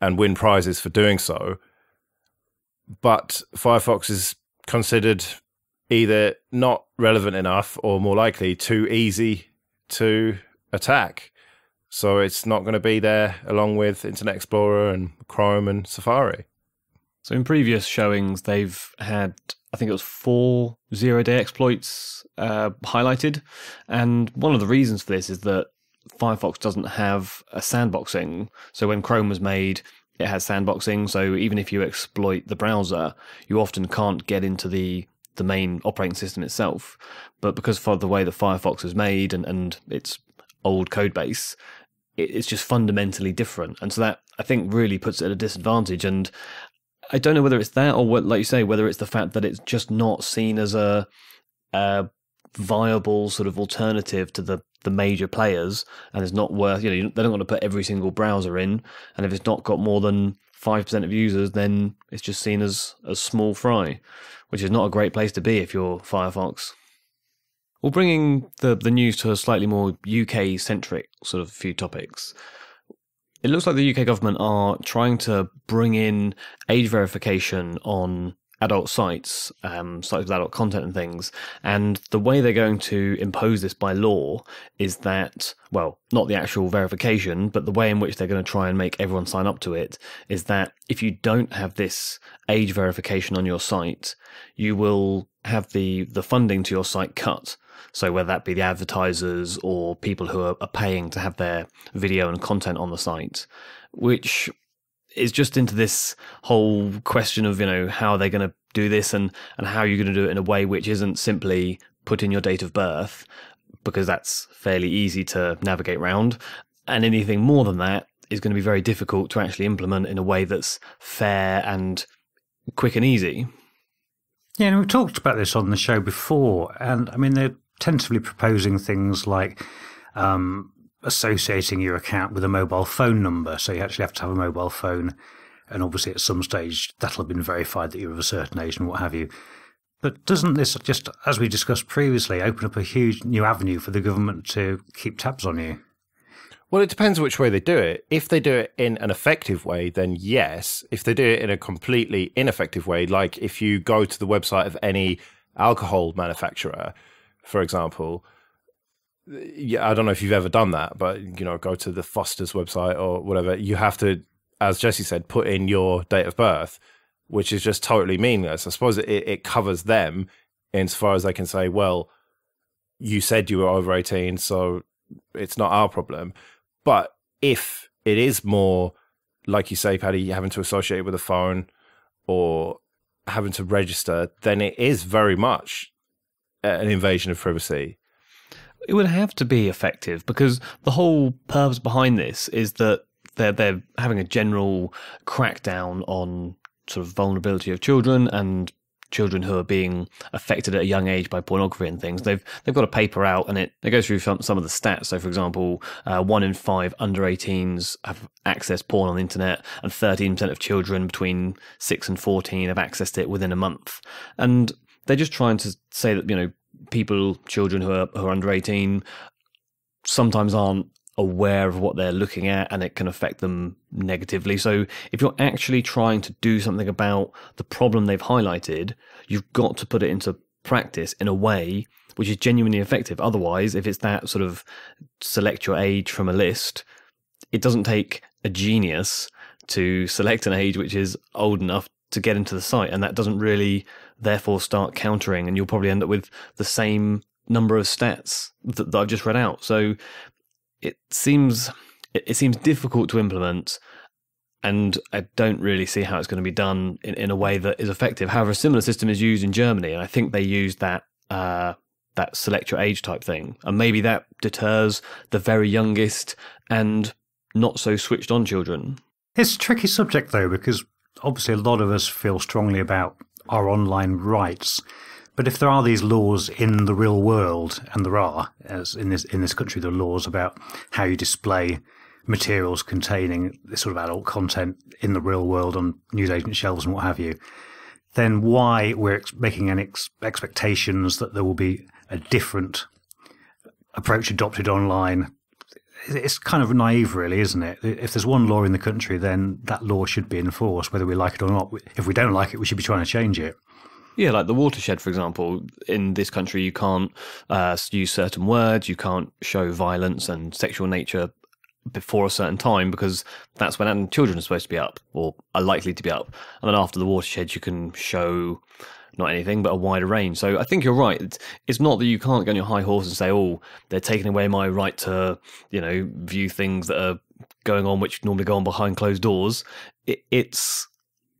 Speaker 1: and win prizes for doing so. But Firefox is considered either not relevant enough or more likely too easy to attack. So it's not going to be there along with Internet Explorer and Chrome and Safari.
Speaker 2: So in previous showings, they've had, I think it was 4 0-day exploits highlighted. And one of the reasons for this is that Firefox doesn't have a sandboxing. So when Chrome was made, it has sandboxing. So even if you exploit the browser, you often can't get into the main operating system itself. But because for the way that Firefox is made and its old code base, it's just fundamentally different. And so that, I think, really puts it at a disadvantage. And I don't know whether it's that or, like you say, whether it's the fact that it's just not seen as a viable sort of alternative to the major players, and it's not worth, they don't want to put every single browser in, and if it's not got more than 5% of users, then it's just seen as small fry, which is not a great place to be if you're Firefox. Well, bringing the news to a slightly more UK-centric sort of few topics, it looks like the UK government are trying to bring in age verification on adult sites, sites with adult content and things. And the way they're going to impose this by law is that, well, not the actual verification, but the way in which they're going to try and make everyone sign up to it is that if you don't have this age verification on your site, you will have the funding to your site cut. So whether that be the advertisers or people who are paying to have their video and content on the site, which is just into this whole question of, how are they going to do this and how you're going to do it in a way which isn't simply put in your date of birth, because that's fairly easy to navigate around. And anything more than that is going to be very difficult to actually implement in a way that's fair and quick and easy.
Speaker 3: Yeah, and we've talked about this on the show before, and I mean, they're tentatively proposing things like associating your account with a mobile phone number. So you actually have to have a mobile phone, and obviously at some stage that'll have been verified that you're of a certain age and what have you. But doesn't this, just as we discussed previously, open up a huge new avenue for the government to keep tabs on you?
Speaker 1: Well, it depends which way they do it. If they do it in an effective way, then yes. If they do it in a completely ineffective way, like if you go to the website of any alcohol manufacturer, for example, yeah, I don't know if you've ever done that, but, go to the Foster's website or whatever, you have to, as Jesse said, put in your date of birth, which is just totally meaningless. I suppose it covers them insofar as they can say, well, you said you were over 18, so it's not our problem. But if it is more, like you say, Paddy, having to associate it with a phone or having to register, then it is very much an invasion of privacy.
Speaker 2: It would have to be effective, because the whole purpose behind this is that they're having a general crackdown on sort of vulnerability of children and children who are being affected at a young age by pornography and things. They've got a paper out, and it goes through some of the stats. So, for example, 1 in 5 under 18s have accessed porn on the internet, and 13% of children between 6 and 14 have accessed it within a month. And they're just trying to say that, children who are under 18 sometimes aren't aware of what they're looking at, and it can affect them negatively. So if you're actually trying to do something about the problem they've highlighted, you've got to put it into practice in a way which is genuinely effective. Otherwise, if it's that sort of select your age from a list, it doesn't take a genius to select an age which is old enough to get into the site, and that doesn't really therefore start countering, and you'll probably end up with the same number of stats that I've just read out. So it seems difficult to implement, and I don't really see how it's going to be done in a way that is effective. However, a similar system is used in Germany, and I think they use that select your age type thing, and maybe that deters the very youngest and not so switched on children.
Speaker 3: It's a tricky subject though, because obviously a lot of us feel strongly about our online rights. But if there are these laws in the real world, and there are, as in this country, there are laws about how you display materials containing this sort of adult content in the real world on newsagent shelves and what have you, then why we're making any expectations that there will be a different approach adopted online? It's kind of naive, really, isn't it? If there's one law in the country, then that law should be enforced, whether we like it or not. If we don't like it, we should be trying to change it.
Speaker 2: Yeah, like the watershed, for example. In this country, you can't use certain words, you can't show violence and sexual nature before a certain time, because that's when children are supposed to be up, or are likely to be up. And then after the watershed, you can show not anything, but a wider range. So I think you're right. It's not that you can't go on your high horse and say, oh, they're taking away my right to, view things that are going on, which normally go on behind closed doors. It's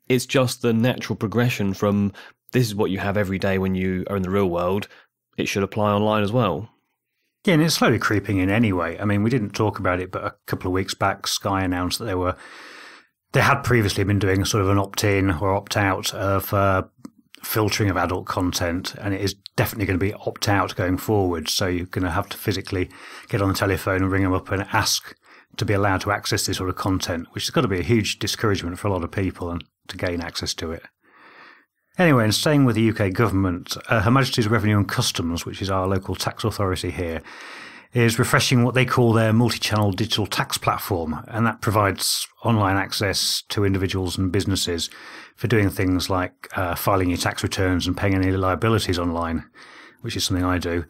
Speaker 2: just the natural progression from this is what you have every day when you are in the real world. It should apply online as well.
Speaker 3: Yeah, and it's slowly creeping in anyway. I mean, we didn't talk about it, but a couple of weeks back, Sky announced that they had previously been doing sort of an opt-in or opt-out of filtering of adult content, and it is definitely going to be opt-out going forward. So you're going to have to physically get on the telephone and ring them up and ask to be allowed to access this sort of content, which has got to be a huge discouragement for a lot of people and to gain access to it. Anyway, and staying with the UK government, Her Majesty's Revenue and Customs, which is our local tax authority here, is refreshing what they call their multi-channel digital tax platform, and that provides online access to individuals and businesses for doing things like filing your tax returns and paying any liabilities online, which is something I do.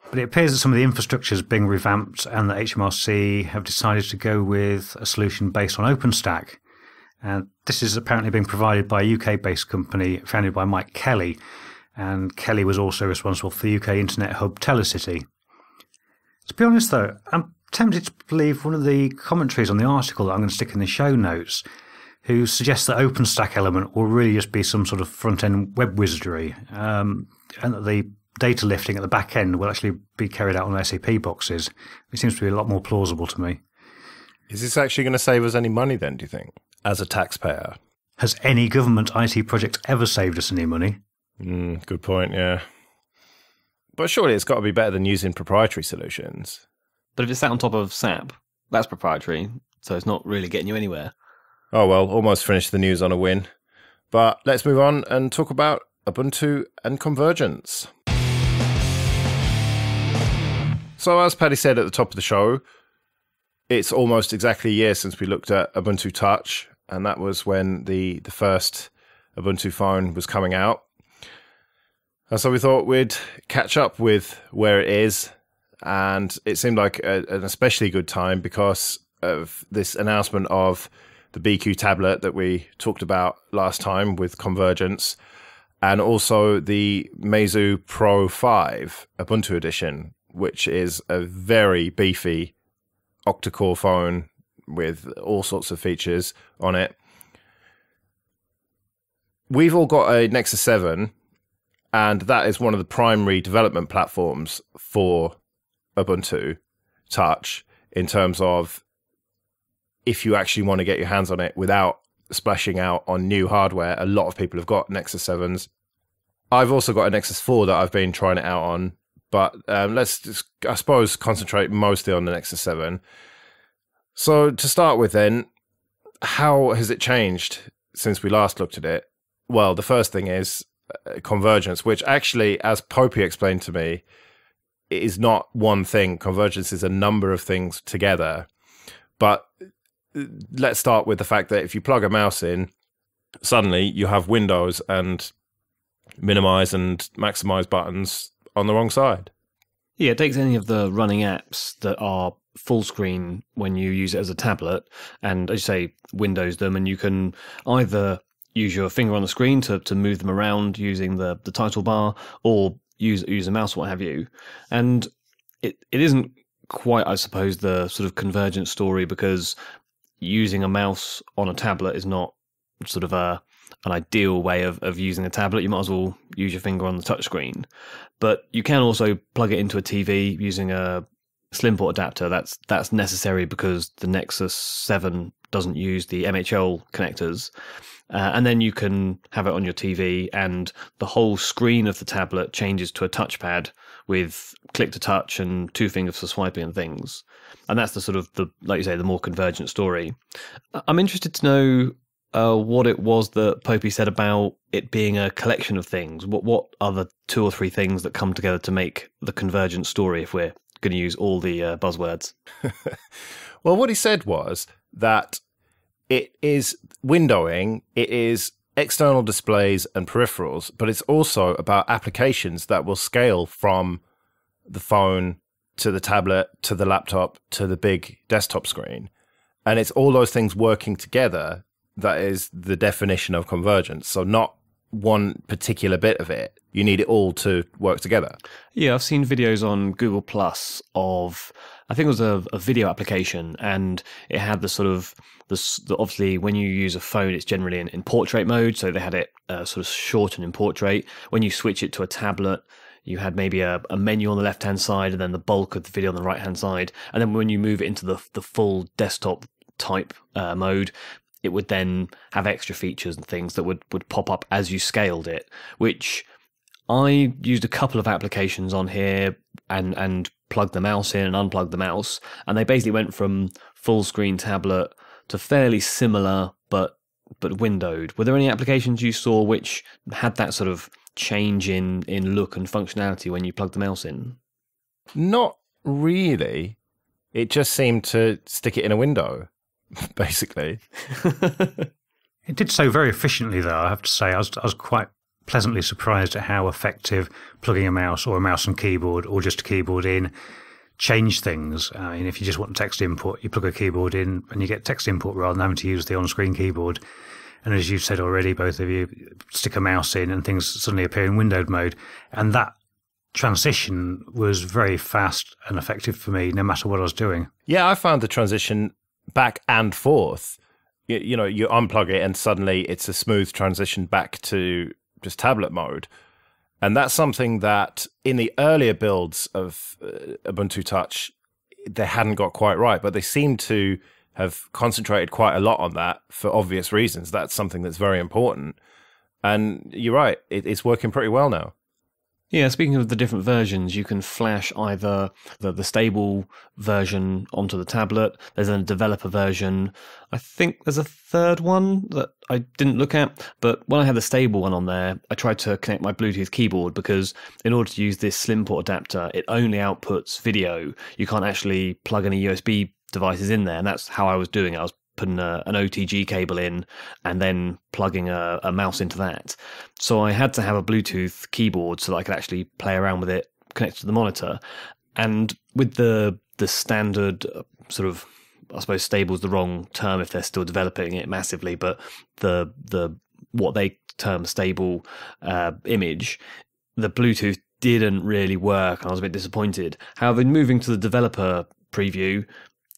Speaker 3: But it appears that some of the infrastructure is being revamped and that HMRC have decided to go with a solution based on OpenStack. And this is apparently being provided by a UK-based company founded by Mike Kelly. And Kelly was also responsible for the UK Internet hub Telecity. To be honest, though, I'm tempted to believe one of the commentaries on the article that I'm going to stick in the show notes, who suggests that OpenStack element will really just be some sort of front-end web wizardry, and that the data lifting at the back end will actually be carried out on SAP boxes. It seems to be a lot more plausible to me.
Speaker 1: Is this actually going to save us any money then, do you think, as a taxpayer?
Speaker 3: Has any government IT project ever saved us any money?
Speaker 1: Good point, yeah. But surely it's got to be better than using proprietary solutions.
Speaker 2: But if it's sat on top of SAP, that's proprietary, so it's not really getting you anywhere.
Speaker 1: Oh well, almost finished the news on a win. But let's move on and talk about Ubuntu and convergence. So as Paddy said at the top of the show, it's almost exactly a year since we looked at Ubuntu Touch, and that was when the first Ubuntu phone was coming out. And so we thought we'd catch up with where it is, and it seemed like an especially good time because of this announcement of the BQ tablet that we talked about last time with convergence, and also the Meizu Pro 5 Ubuntu edition, which is a very beefy octa-core phone with all sorts of features on it. We've all got a Nexus 7, and that is one of the primary development platforms for Ubuntu Touch in terms of if you actually want to get your hands on it without splashing out on new hardware. A lot of people have got Nexus 7s. I've also got a Nexus 4 that I've been trying it out on, but let's just, I suppose, concentrate mostly on the Nexus 7. So to start with then, how has it changed since we last looked at it? Well, the first thing is convergence, which actually, as Popey explained to me, is not one thing. Convergence is a number of things together. But let's start with the fact that if you plug a mouse in, suddenly you have Windows and minimize and maximize buttons on the wrong side.
Speaker 2: Yeah, it takes any of the running apps that are full screen when you use it as a tablet, and as you say, Windows them, and you can either use your finger on the screen to move them around using the title bar, or use a mouse or what have you. And it isn't quite, I suppose, the sort of convergent story, because using a mouse on a tablet is not sort of an ideal way of using a tablet. You might as well use your finger on the touchscreen. But you can also plug it into a TV using a slim port adapter. That's necessary because the Nexus 7 doesn't use the MHL connectors. And then you can have it on your TV, and the whole screen of the tablet changes to a touchpad with click to touch and 2 fingers for swiping and things. And that's the sort of, like you say, the more convergent story. I'm interested to know what it was that Popey said about it being a collection of things. What are the 2 or 3 things that come together to make the convergent story, if we're going to use all the buzzwords?
Speaker 1: Well, what he said was that it is windowing, it is external displays and peripherals, but it's also about applications that will scale from the phone to the tablet to the laptop to the big desktop screen. And it's all those things working together that is the definition of convergence. So not one particular bit of it. You need it all to work together. Yeah,
Speaker 2: I've seen videos on Google Plus of, I think it was a video application, and it had the sort of, obviously when you use a phone, it's generally in portrait mode. So they had it sort of shortened in portrait. When you switch it to a tablet, you had maybe a menu on the left-hand side and then the bulk of the video on the right-hand side. And then when you move it into the full desktop type mode, it would then have extra features and things that would pop up as you scaled it, which I used a couple of applications on here and plugged the mouse in and unplugged the mouse, and they basically went from full screen tablet to fairly similar but windowed. Were there any applications you saw which had that sort of change in look and functionality when you plugged the mouse in?
Speaker 1: Not really. It just seemed to stick it in a window, basically.
Speaker 3: It did so very efficiently, though, I have to say. I was quite pleasantly surprised at how effective plugging a mouse or a mouse and keyboard or just a keyboard in change things. I mean, if you just want text input, you plug a keyboard in and you get text input rather than having to use the on-screen keyboard. And as you've said already, both of you, stick a mouse in and things suddenly appear in windowed mode. And that transition was very fast and effective for me, no matter what I was doing.
Speaker 1: Yeah, I found the transition back and forth. You know, you unplug it and suddenly it's a smooth transition back to just tablet mode. And that's something that in the earlier builds of Ubuntu Touch, they hadn't got quite right, but they seem to have concentrated quite a lot on that for obvious reasons. That's something that's very important. And you're right, it's working pretty well now.
Speaker 2: Yeah, speaking of the different versions, you can flash either the stable version onto the tablet. There's a developer version. I think there's a third one that I didn't look at. But when I had the stable one on there, I tried to connect my Bluetooth keyboard because in order to use this slim port adapter, it only outputs video. You can't actually plug any USB devices in there. And that's how I was doing it. I was putting an OTG cable in and then plugging a mouse into that. So I had to have a Bluetooth keyboard so that I could actually play around with it connected to the monitor. And with the standard sort of, I suppose stable is the wrong term if they're still developing it massively, but the what they term stable image, the Bluetooth didn't really work and I was a bit disappointed. However, moving to the developer preview,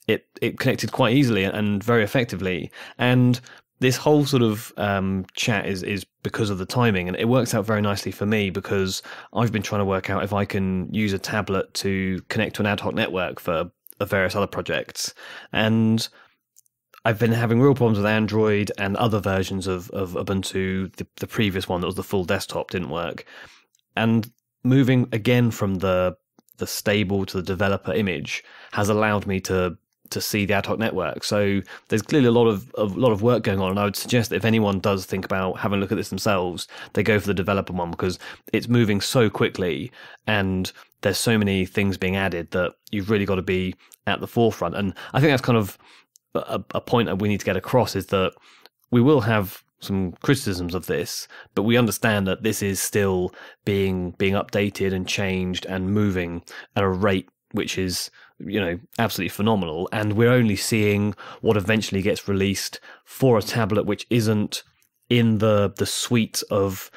Speaker 2: it connected quite easily and very effectively. And this whole sort of chat is because of the timing, and it works out very nicely for me because I've been trying to work out if I can use a tablet to connect to an ad hoc network for various other projects. And I've been having real problems with Android and other versions of Ubuntu. The previous one that was the full desktop didn't work. And moving again from the stable to the developer image has allowed me to see the ad hoc network. So there's clearly a lot of work going on, and I would suggest that if anyone does think about having a look at this themselves, they go for the developer one because it's moving so quickly and there's so many things being added that you've really got to be at the forefront. And I think that's kind of a point that we need to get across, is that we will have some criticisms of this, but we understand that this is still being updated and changed and moving at a rate which is, you know, absolutely phenomenal. And we're only seeing what eventually gets released for a tablet which isn't in the suite of,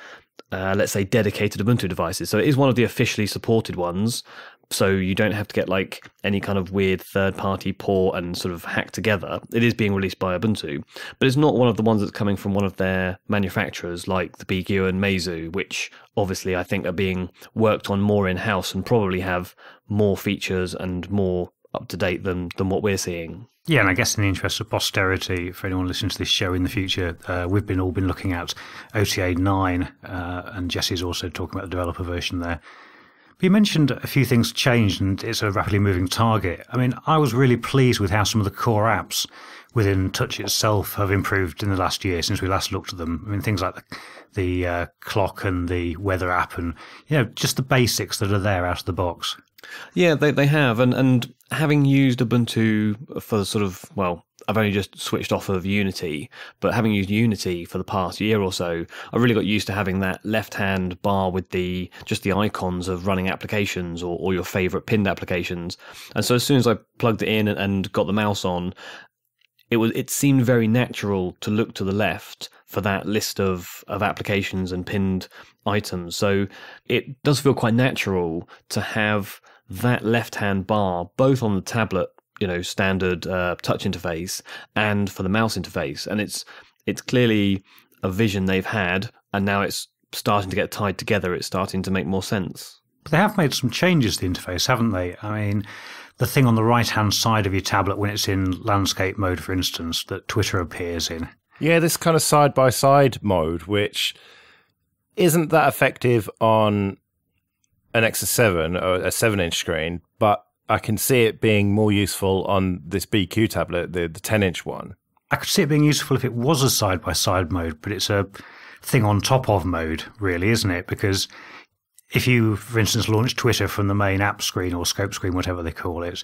Speaker 2: let's say, dedicated Ubuntu devices. So it is one of the officially supported ones. So you don't have to get like any kind of weird third-party port and sort of hack together. It is being released by Ubuntu, but it's not one of the ones that's coming from one of their manufacturers like the BQ and Meizu, which obviously I think are being worked on more in-house and probably have more features and more up-to-date than what we're seeing.
Speaker 3: Yeah, and I guess in the interest of posterity, for anyone listening to this show in the future, we've all been looking at OTA 9, and Jesse's also talking about the developer version there. But you mentioned a few things changed and it's a rapidly moving target. I mean, I was really pleased with how some of the core apps within Touch itself have improved in the last year since we last looked at them. I mean, things like the clock and the weather app and, you know, just the basics that are there out of the box.
Speaker 2: Yeah, they have. And having used Ubuntu for sort of, well, I've only just switched off of Unity, but having used Unity for the past year or so, I really got used to having that left-hand bar with just the icons of running applications or your favorite pinned applications. And so as soon as I plugged it in and got the mouse on, it seemed very natural to look to the left for that list of applications and pinned items. So it does feel quite natural to have that left-hand bar both on the tablet, you know, standard touch interface and for the mouse interface. And it's clearly a vision they've had, and now it's starting to get tied together. It's starting to make more sense.
Speaker 3: But they have made some changes to the interface, haven't they? I mean, the thing on the right-hand side of your tablet when it's in landscape mode, for instance, that Twitter appears in.
Speaker 1: Yeah, this kind of side-by-side mode, which isn't that effective on an Nexus 7 or a 7-inch screen, but I can see it being more useful on this BQ tablet, the 10-inch one.
Speaker 3: I could see it being useful if it was a side-by-side mode, but it's a thing on top of mode, really, isn't it? Because if you, for instance, launch Twitter from the main app screen or scope screen, whatever they call it,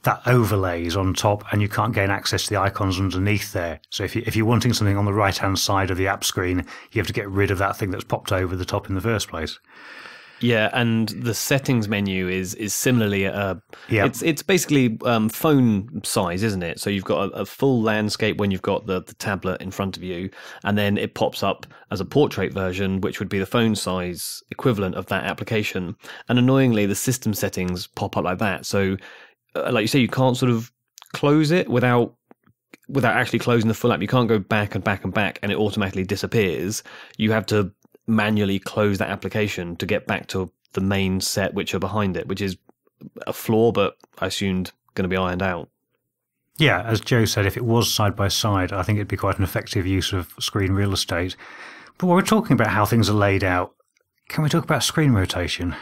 Speaker 3: that overlays on top and you can't gain access to the icons underneath there. So if you're wanting something on the right-hand side of the app screen, you have to get rid of that thing that's popped over the top in the first place.
Speaker 2: Yeah, and the settings menu is similarly it's basically phone size, isn't it? So you've got a full landscape when you've got the tablet in front of you, and then it pops up as a portrait version, which would be the phone size equivalent of that application. And annoyingly, the system settings pop up like that. So, like you say, you can't sort of close it without actually closing the full app. You can't go back and back and back, and it automatically disappears. You have to manually close that application to get back to the main set which are behind it, which is a flaw, but I assumed going to be ironed out.
Speaker 3: Yeah, as Joe said, if it was side by side, I think it'd be quite an effective use of screen real estate. But while we're talking about how things are laid out, can we talk about screen rotation?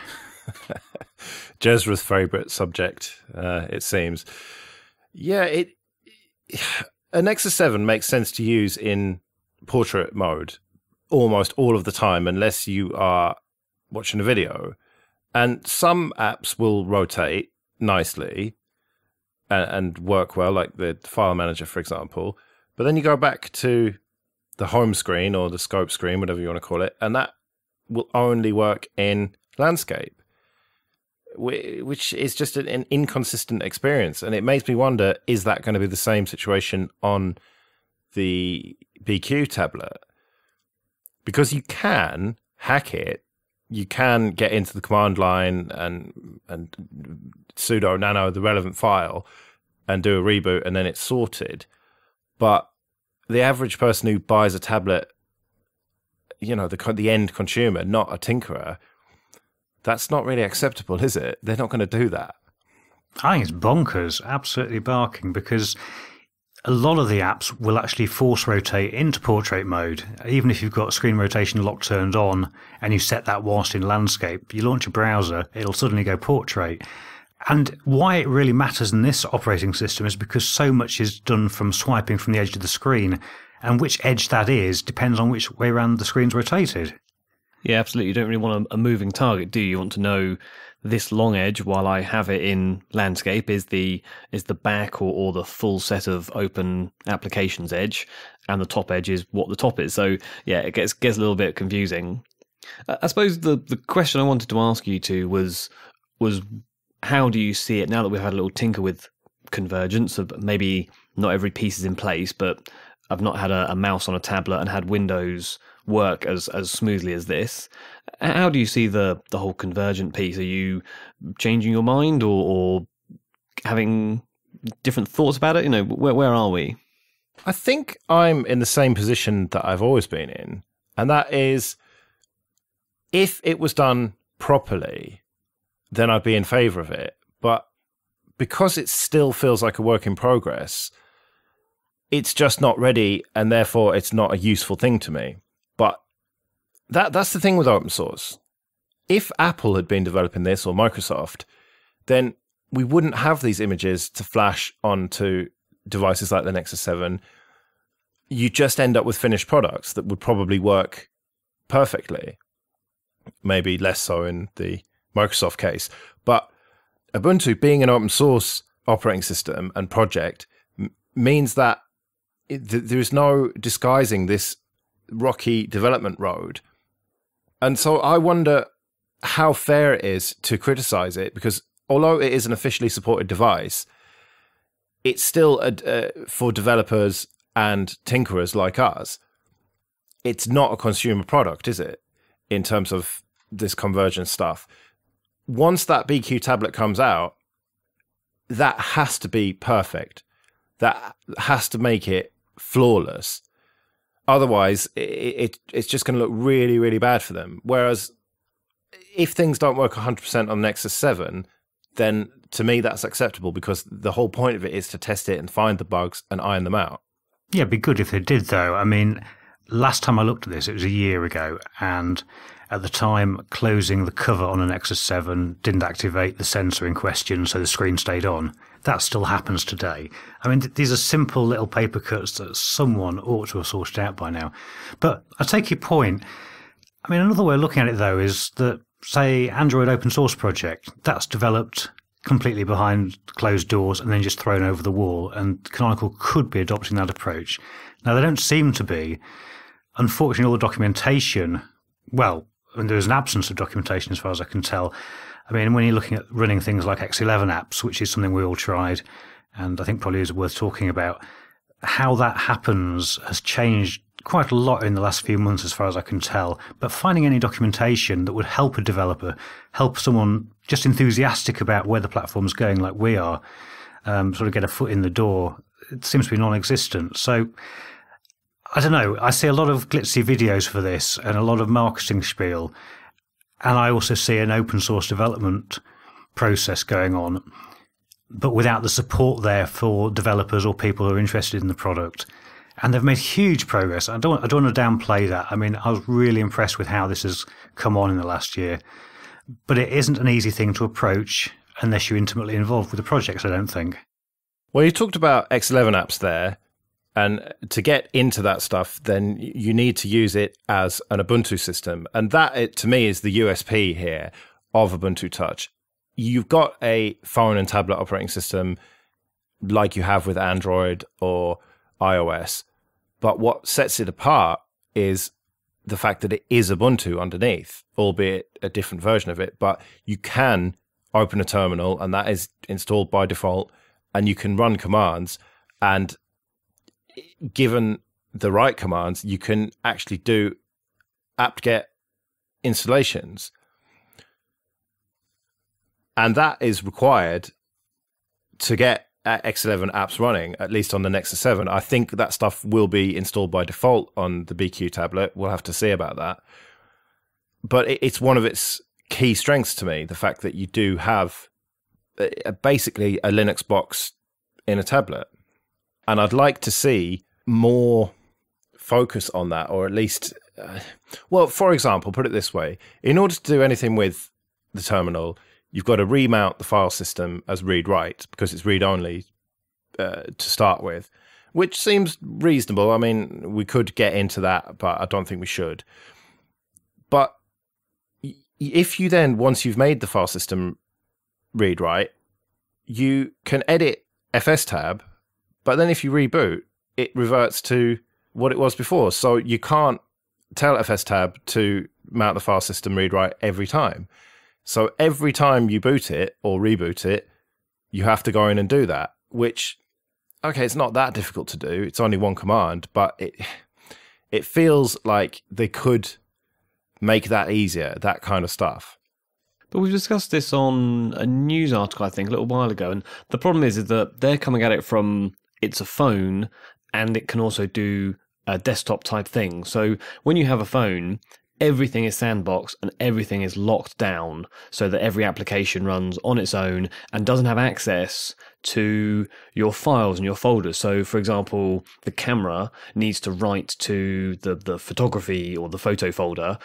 Speaker 1: Jezra's favourite subject, it seems. Yeah, a Nexus 7 makes sense to use in portrait mode almost all of the time, unless you are watching a video. And some apps will rotate nicely and work well, like the file manager, for example. But then you go back to the home screen or the scope screen, whatever you want to call it, and that will only work in landscape, which is just an inconsistent experience. And it makes me wonder, is that going to be the same situation on the BQ tablet? Because you can hack it, you can get into the command line and sudo nano the relevant file and do a reboot, and then it's sorted. But the average person who buys a tablet, you know, the end consumer, not a tinkerer, that's not really acceptable, is it? They're not going to do that.
Speaker 3: I think it's bonkers, absolutely barking, because a lot of the apps will actually force rotate into portrait mode. Even if you've got screen rotation lock turned on and you set that whilst in landscape, you launch a browser, it'll suddenly go portrait. And why it really matters in this operating system is because so much is done from swiping from the edge of the screen, and which edge that is depends on which way around the screen's rotated.
Speaker 2: Yeah, absolutely. You don't really want a moving target, do you? You want to know this long edge, while I have it in landscape, is the back or the full set of open applications edge, and the top edge is what the top is. So yeah, it gets a little bit confusing. I suppose the question I wanted to ask you was how do you see it now that we've had a little tinker with convergence of maybe not every piece is in place, but I've not had a mouse on a tablet and had Windows work as smoothly as this. How do you see the whole convergent piece? Are you changing your mind or having different thoughts about it? You know, where are we?
Speaker 1: I think I'm in the same position that I've always been in, and that is, if it was done properly, then I'd be in favour of it. But because it still feels like a work in progress, it's just not ready, and therefore it's not a useful thing to me. But that's the thing with open source. If Apple had been developing this, or Microsoft, then we wouldn't have these images to flash onto devices like the Nexus 7. You just end up with finished products that would probably work perfectly. Maybe less so in the Microsoft case. But Ubuntu, being an open source operating system and project, means that there is no disguising this rocky development road. And so I wonder how fair it is to criticize it, because although it is an officially supported device, it's still for developers and tinkerers like us, it's not a consumer product, is it? In terms of this convergence stuff. Once that BQ tablet comes out, that has to be perfect. That has to make it flawless. Otherwise, it's just going to look really, really bad for them. Whereas if things don't work 100% on Nexus 7, then to me that's acceptable, because the whole point of it is to test it and find the bugs and iron them out.
Speaker 3: Yeah, it'd be good if they did, though. I mean, last time I looked at this, it was a year ago, and at the time, closing the cover on a Nexus 7 didn't activate the sensor in question, so the screen stayed on. That still happens today. I mean, these are simple little paper cuts that someone ought to have sorted out by now. But I take your point. I mean, another way of looking at it, though, is that say, Android open source project, that's developed completely behind closed doors and then just thrown over the wall, and Canonical could be adopting that approach. Now, they don't seem to be. Unfortunately, all the documentation, well, there's an absence of documentation as far as I can tell. I mean, when you're looking at running things like X11 apps, which is something we all tried, and I think probably is worth talking about, how that happens has changed quite a lot in the last few months as far as I can tell. But finding any documentation that would help a developer, help someone just enthusiastic about where the platform's going like we are, sort of get a foot in the door, it seems to be non-existent. So, I don't know, I see a lot of glitzy videos for this and a lot of marketing spiel, and I also see an open source development process going on, but without the support there for developers or people who are interested in the product. And they've made huge progress. I don't want to downplay that. I mean, I was really impressed with how this has come on in the last year. But it isn't an easy thing to approach unless you're intimately involved with the projects, I don't think.
Speaker 1: Well, you talked about X11 apps there. And to get into that stuff, then you need to use it as an Ubuntu system. And that, to me, is the USP here of Ubuntu Touch. You've got a phone and tablet operating system like you have with Android or iOS. But what sets it apart is the fact that it is Ubuntu underneath, albeit a different version of it. But you can open a terminal, and that is installed by default, and you can run commands. And given the right commands, you can actually do apt-get installations. And that is required to get X11 apps running, at least on the Nexus 7. I think that stuff will be installed by default on the BQ tablet. We'll have to see about that. But it's one of its key strengths to me, the fact that you do have basically a Linux box in a tablet. And I'd like to see more focus on that, or at least, well, for example, put it this way. In order to do anything with the terminal, you've got to remount the file system as read-write, because it's read-only to start with, which seems reasonable. I mean, we could get into that, but I don't think we should. But if you then, once you've made the file system read-write, you can edit fstab, but then if you reboot, it reverts to what it was before. So you can't tell fstab to mount the file system read-write every time. So every time you boot it or reboot it, you have to go in and do that, which, okay, it's not that difficult to do. It's only one command, but it feels like they could make that easier, that kind of stuff.
Speaker 2: But we've discussed this on a news article, I think, a little while ago, and the problem is that they're coming at it from it's a phone and it can also do a desktop type thing. So when you have a phone, everything is sandboxed and everything is locked down so that every application runs on its own and doesn't have access to your files and your folders. So, for example, the camera needs to write to the photography or the photo folder.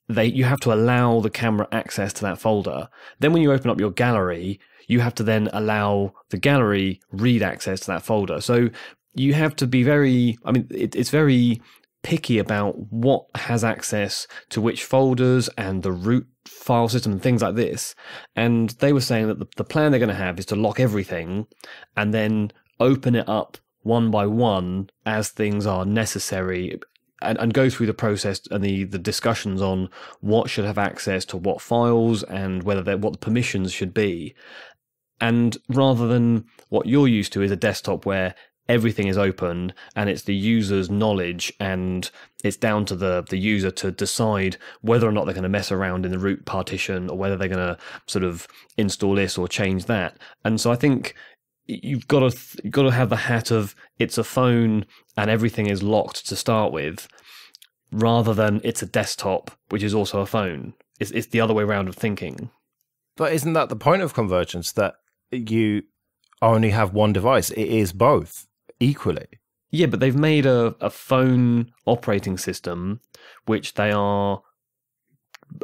Speaker 2: You have to allow the camera access to that folder. Then when you open up your gallery, you have to then allow the gallery read access to that folder. So you have to be it's very picky about what has access to which folders and the root file system and things like this. And they were saying that the plan they're going to have is to lock everything and then open it up one by one as things are necessary, and go through the process and the discussions on what should have access to what files and what the permissions should be. And rather than what you're used to is a desktop where everything is open and it's the user's knowledge and it's down to the user to decide whether or not they're going to mess around in the root partition or whether they're going to sort of install this or change that. And so I think you've got to have the hat of it's a phone and everything is locked to start with, rather than it's a desktop which is also a phone. It's the other way around of thinking.
Speaker 1: But isn't that the point of convergence, that you only have one device? It is both equally.
Speaker 2: Yeah, but they've made a phone operating system which they are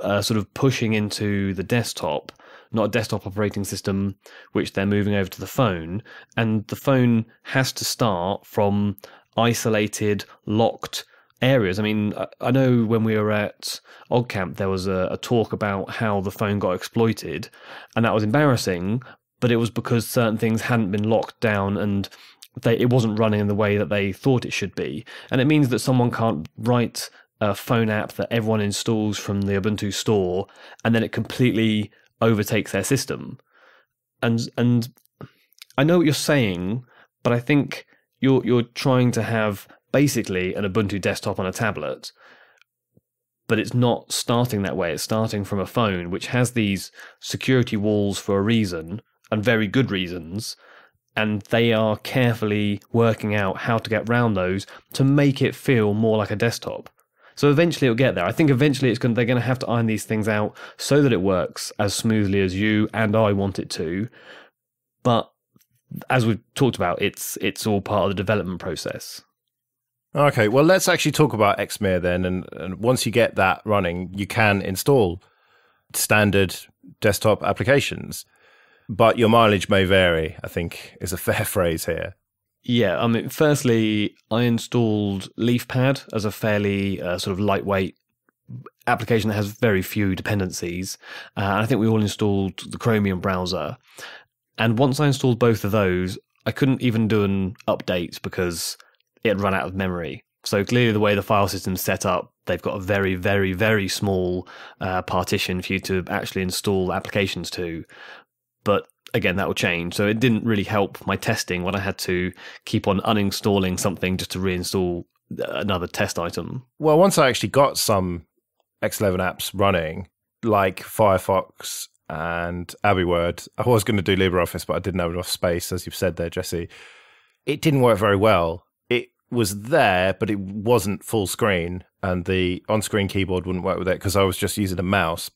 Speaker 2: sort of pushing into the desktop, not a desktop operating system which they're moving over to the phone. And the phone has to start from isolated, locked areas. I mean, I know when we were at OggCamp, there was a talk about how the phone got exploited, and that was embarrassing, but it was because certain things hadn't been locked down and it wasn't running in the way that they thought it should be. And it means that someone can't write a phone app that everyone installs from the Ubuntu store, and then it completely overtakes their system. And I know what you're saying, but I think you're trying to have basically an Ubuntu desktop on a tablet, but it's not starting that way. It's starting from a phone, which has these security walls for a reason, and very good reasons, and they are carefully working out how to get around those to make it feel more like a desktop. So eventually it'll get there. I think eventually they're going to have to iron these things out so that it works as smoothly as you and I want it to. But as we've talked about, it's all part of the development process.
Speaker 1: Okay, well, let's actually talk about Xmere then. And once you get that running, you can install standard desktop applications. But your mileage may vary, I think is a fair phrase here.
Speaker 2: Yeah, I mean, firstly, I installed LeafPad as a fairly sort of lightweight application that has very few dependencies. I think we all installed the Chromium browser. And once I installed both of those, I couldn't even do an update because it had run out of memory. So clearly the way the file system's set up, they've got a very, very, very small partition for you to actually install applications to. But again, that will change. So it didn't really help my testing when I had to keep on uninstalling something just to reinstall another test item.
Speaker 1: Well, once I actually got some X11 apps running, like Firefox and AbiWord, I was going to do LibreOffice, but I didn't have enough space, as you've said there, Jesse. It didn't work very well. It was there, but it wasn't full screen, and the on-screen keyboard wouldn't work with it because I was just using a mouse.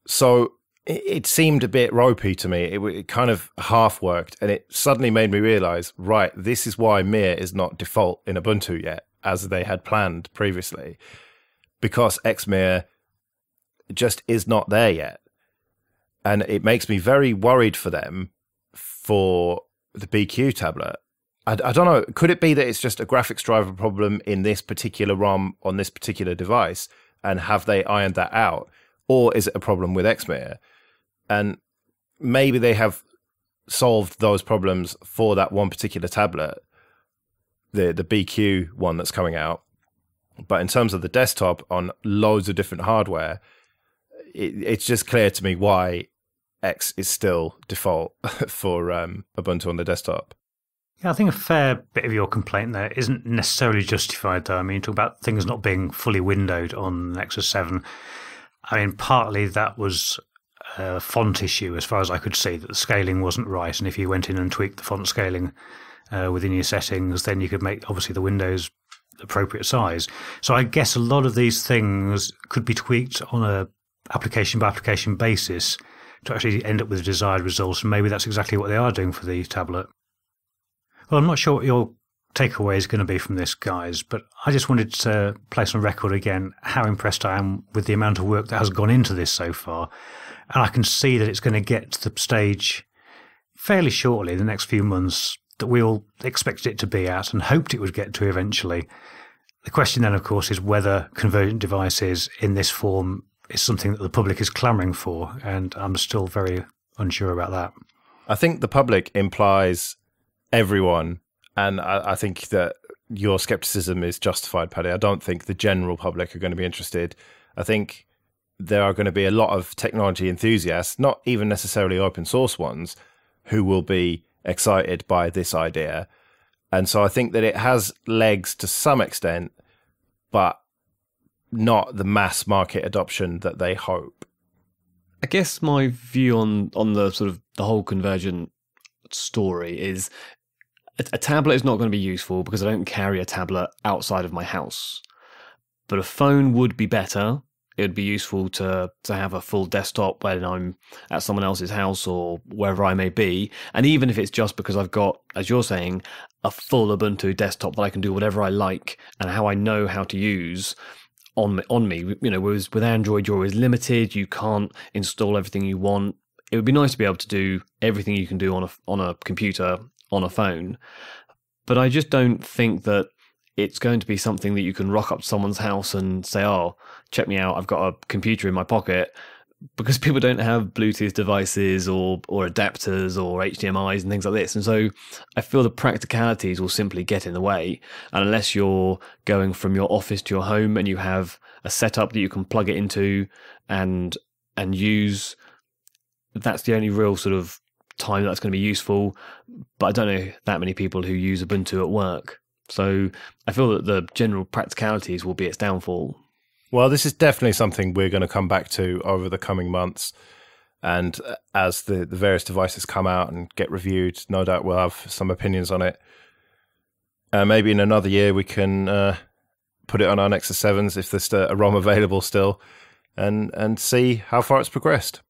Speaker 1: So it seemed a bit ropey to me. It kind of half worked, and it suddenly made me realize, right, this is why Mir is not default in Ubuntu yet, as they had planned previously, because Xmere just is not there yet. And it makes me very worried for them for the BQ tablet. I don't know, could it be that it's just a graphics driver problem in this particular ROM on this particular device, and have they ironed that out? Or is it a problem with Xmere? And maybe they have solved those problems for that one particular tablet, the BQ one that's coming out. But in terms of the desktop on loads of different hardware, it's just clear to me why X is still default for Ubuntu on the desktop.
Speaker 3: Yeah, I think a fair bit of your complaint there isn't necessarily justified, though. I mean, you talk about things not being fully windowed on Nexus 7. I mean, partly that was a font issue, as far as I could see, that the scaling wasn't right. And if you went in and tweaked the font scaling within your settings, then you could make, obviously, the windows appropriate size. So I guess a lot of these things could be tweaked on a application-by-application basis to actually end up with the desired results. And maybe that's exactly what they are doing for the tablet. Well, I'm not sure what your takeaway is going to be from this, guys, but I just wanted to place on record again how impressed I am with the amount of work that has gone into this so far. And I can see that it's going to get to the stage fairly shortly, the next few months, that we all expected it to be at and hoped it would get to eventually. The question then, of course, is whether convergent devices in this form is something that the public is clamouring for, and I'm still very unsure about that.
Speaker 1: I think the public implies everyone, and I think that your skepticism is justified, Paddy. I don't think the general public are going to be interested. I think there are going to be a lot of technology enthusiasts, not even necessarily open source ones, who will be excited by this idea. And so I think that it has legs to some extent, but not the mass market adoption that they hope.
Speaker 2: I guess my view on the sort of the whole convergent story is a tablet is not going to be useful because I don't carry a tablet outside of my house. But a phone would be better. It would be useful to have a full desktop when I'm at someone else's house or wherever I may be. And even if it's just because I've got, as you're saying, a full Ubuntu desktop that I can do whatever I like and how I know how to use on me. You know, whereas with Android, you're always limited. You can't install everything you want. It would be nice to be able to do everything you can do on a computer, on a phone. But I just don't think that it's going to be something that you can rock up to someone's house and say, oh, check me out, I've got a computer in my pocket, because people don't have Bluetooth devices or adapters or HDMIs and things like this. And so I feel the practicalities will simply get in the way. And unless you're going from your office to your home and you have a setup that you can plug it into and use, that's the only real sort of time that's going to be useful. But I don't know that many people who use Ubuntu at work. So I feel that the general practicalities will be its downfall.
Speaker 1: Well, this is definitely something we're going to come back to over the coming months. And as the various devices come out and get reviewed, no doubt we'll have some opinions on it. Maybe in another year we can put it on our Nexus 7s if there's a ROM available still and see how far it's progressed.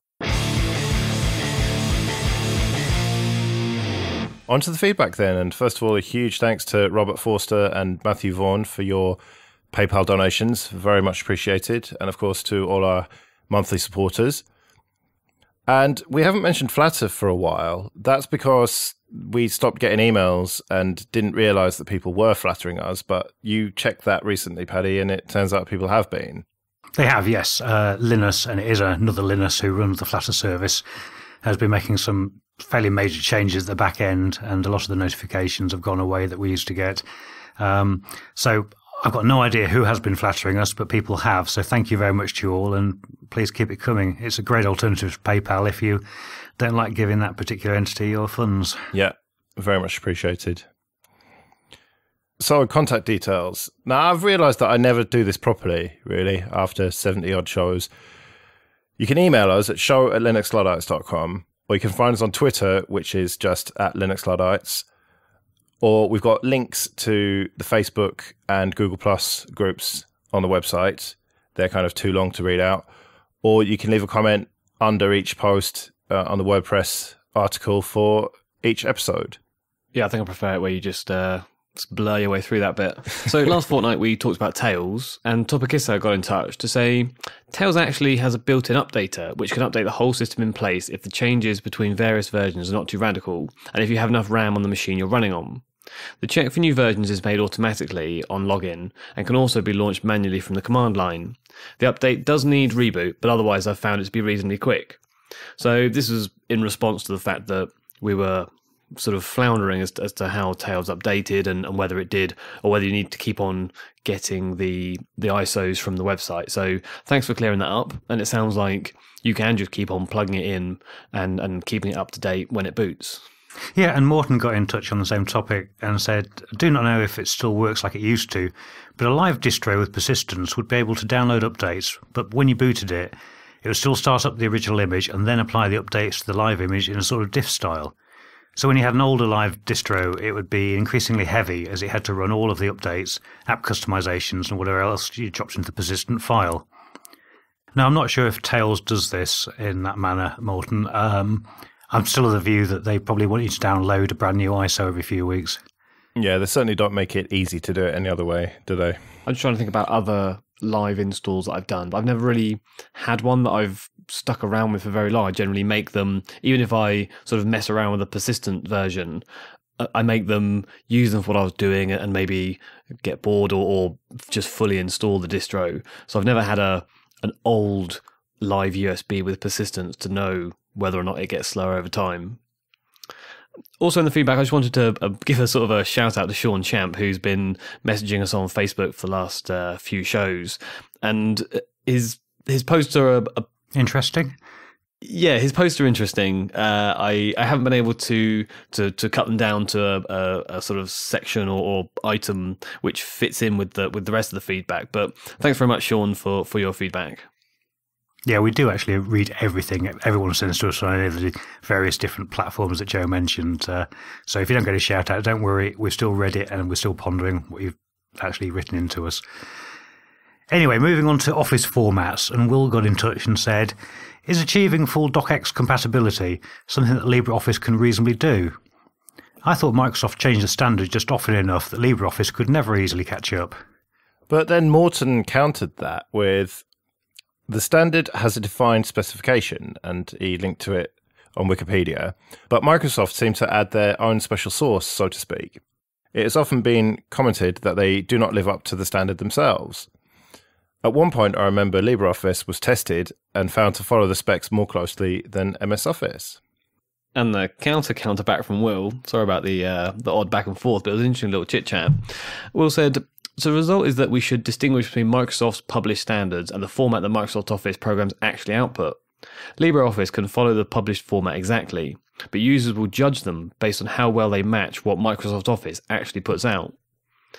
Speaker 1: On to the feedback then. And first of all, a huge thanks to Robert Forster and Matthew Vaughan for your PayPal donations, very much appreciated, and of course to all our monthly supporters. And we haven't mentioned Flatter for a while. That's because we stopped getting emails and didn't realise that people were flattering us, but you checked that recently, Paddy, and it turns out people have been.
Speaker 3: They have, yes. Linus, and it is another Linus who runs the Flatter service, has been making some fairly major changes at the back end, and a lot of the notifications have gone away that we used to get. So I've got no idea who has been flattering us, but people have. So thank you very much to you all, and please keep it coming. It's a great alternative to PayPal if you don't like giving that particular entity your funds.
Speaker 1: Yeah, very much appreciated. So contact details. Now, I've realised that I never do this properly, really, after 70-odd shows. You can email us at show@linuxluddites.com, or you can find us on Twitter, which is just @LinuxLuddites. Or we've got links to the Facebook and Google Plus groups on the website. They're kind of too long to read out. Or you can leave a comment under each post on the WordPress article for each episode.
Speaker 2: Yeah, I think I prefer it where you just blur your way through that bit. So last fortnight we talked about Tails, and Topikissa got in touch to say Tails actually has a built-in updater which can update the whole system in place if the changes between various versions are not too radical, and if you have enough RAM on the machine you're running on. The check for new versions is made automatically on login and can also be launched manually from the command line. The update does need reboot, but otherwise I've found it to be reasonably quick. So this was in response to the fact that we were sort of floundering as to how Tails updated and whether it did, or whether you need to keep on getting the ISOs from the website. So thanks for clearing that up, and it sounds like you can just keep on plugging it in and keeping it up to date when it boots.
Speaker 3: Yeah, and Morton got in touch on the same topic and said, I do not know if it still works like it used to, but a live distro with persistence would be able to download updates, but when you booted it, it would still start up the original image and then apply the updates to the live image in a sort of diff style. So when you had an older live distro, it would be increasingly heavy as it had to run all of the updates, app customizations, and whatever else you dropped into the persistent file. Now, I'm not sure if Tails does this in that manner, Morton. I'm still of the view that they probably want you to download a brand new ISO every few weeks.
Speaker 1: Yeah, they certainly don't make it easy to do it any other way, do they?
Speaker 2: I'm just trying to think about other live installs that I've done, but I've never really had one that I've stuck around with for very long. I generally make them, even if I sort of mess around with a persistent version, I make them use them for what I was doing and maybe get bored or just fully install the distro. So I've never had an old live USB with persistence to know whether or not it gets slower over time. Also in the feedback, I just wanted to give a sort of a shout out to Sean Champ, who's been messaging us on Facebook for the last few shows, and his posts are
Speaker 3: interesting.
Speaker 2: Yeah, his posts are interesting. I haven't been able to cut them down to a sort of section or item which fits in with the rest of the feedback. But thanks very much, Sean, for your feedback.
Speaker 3: Yeah, we do actually read everything everyone sends to us on any of the various different platforms that Joe mentioned. So if you don't get a shout out, don't worry. We've still read it and we're still pondering what you've actually written into us. Anyway, moving on to Office formats, and Will got in touch and said, is achieving full DocX compatibility something that LibreOffice can reasonably do? I thought Microsoft changed the standard just often enough that LibreOffice could never easily catch up.
Speaker 1: But then Morton countered that with, the standard has a defined specification, and he linked to it on Wikipedia, but Microsoft seemed to add their own special sauce, so to speak. it has often been commented that they do not live up to the standard themselves. At one point, I remember LibreOffice was tested and found to follow the specs more closely than MS Office.
Speaker 2: And the counter back from Will, sorry about the odd back and forth, but it was an interesting little chit-chat. Will said, so the result is that we should distinguish between Microsoft's published standards and the format that Microsoft Office programs actually output. LibreOffice can follow the published format exactly, but users will judge them based on how well they match what Microsoft Office actually puts out.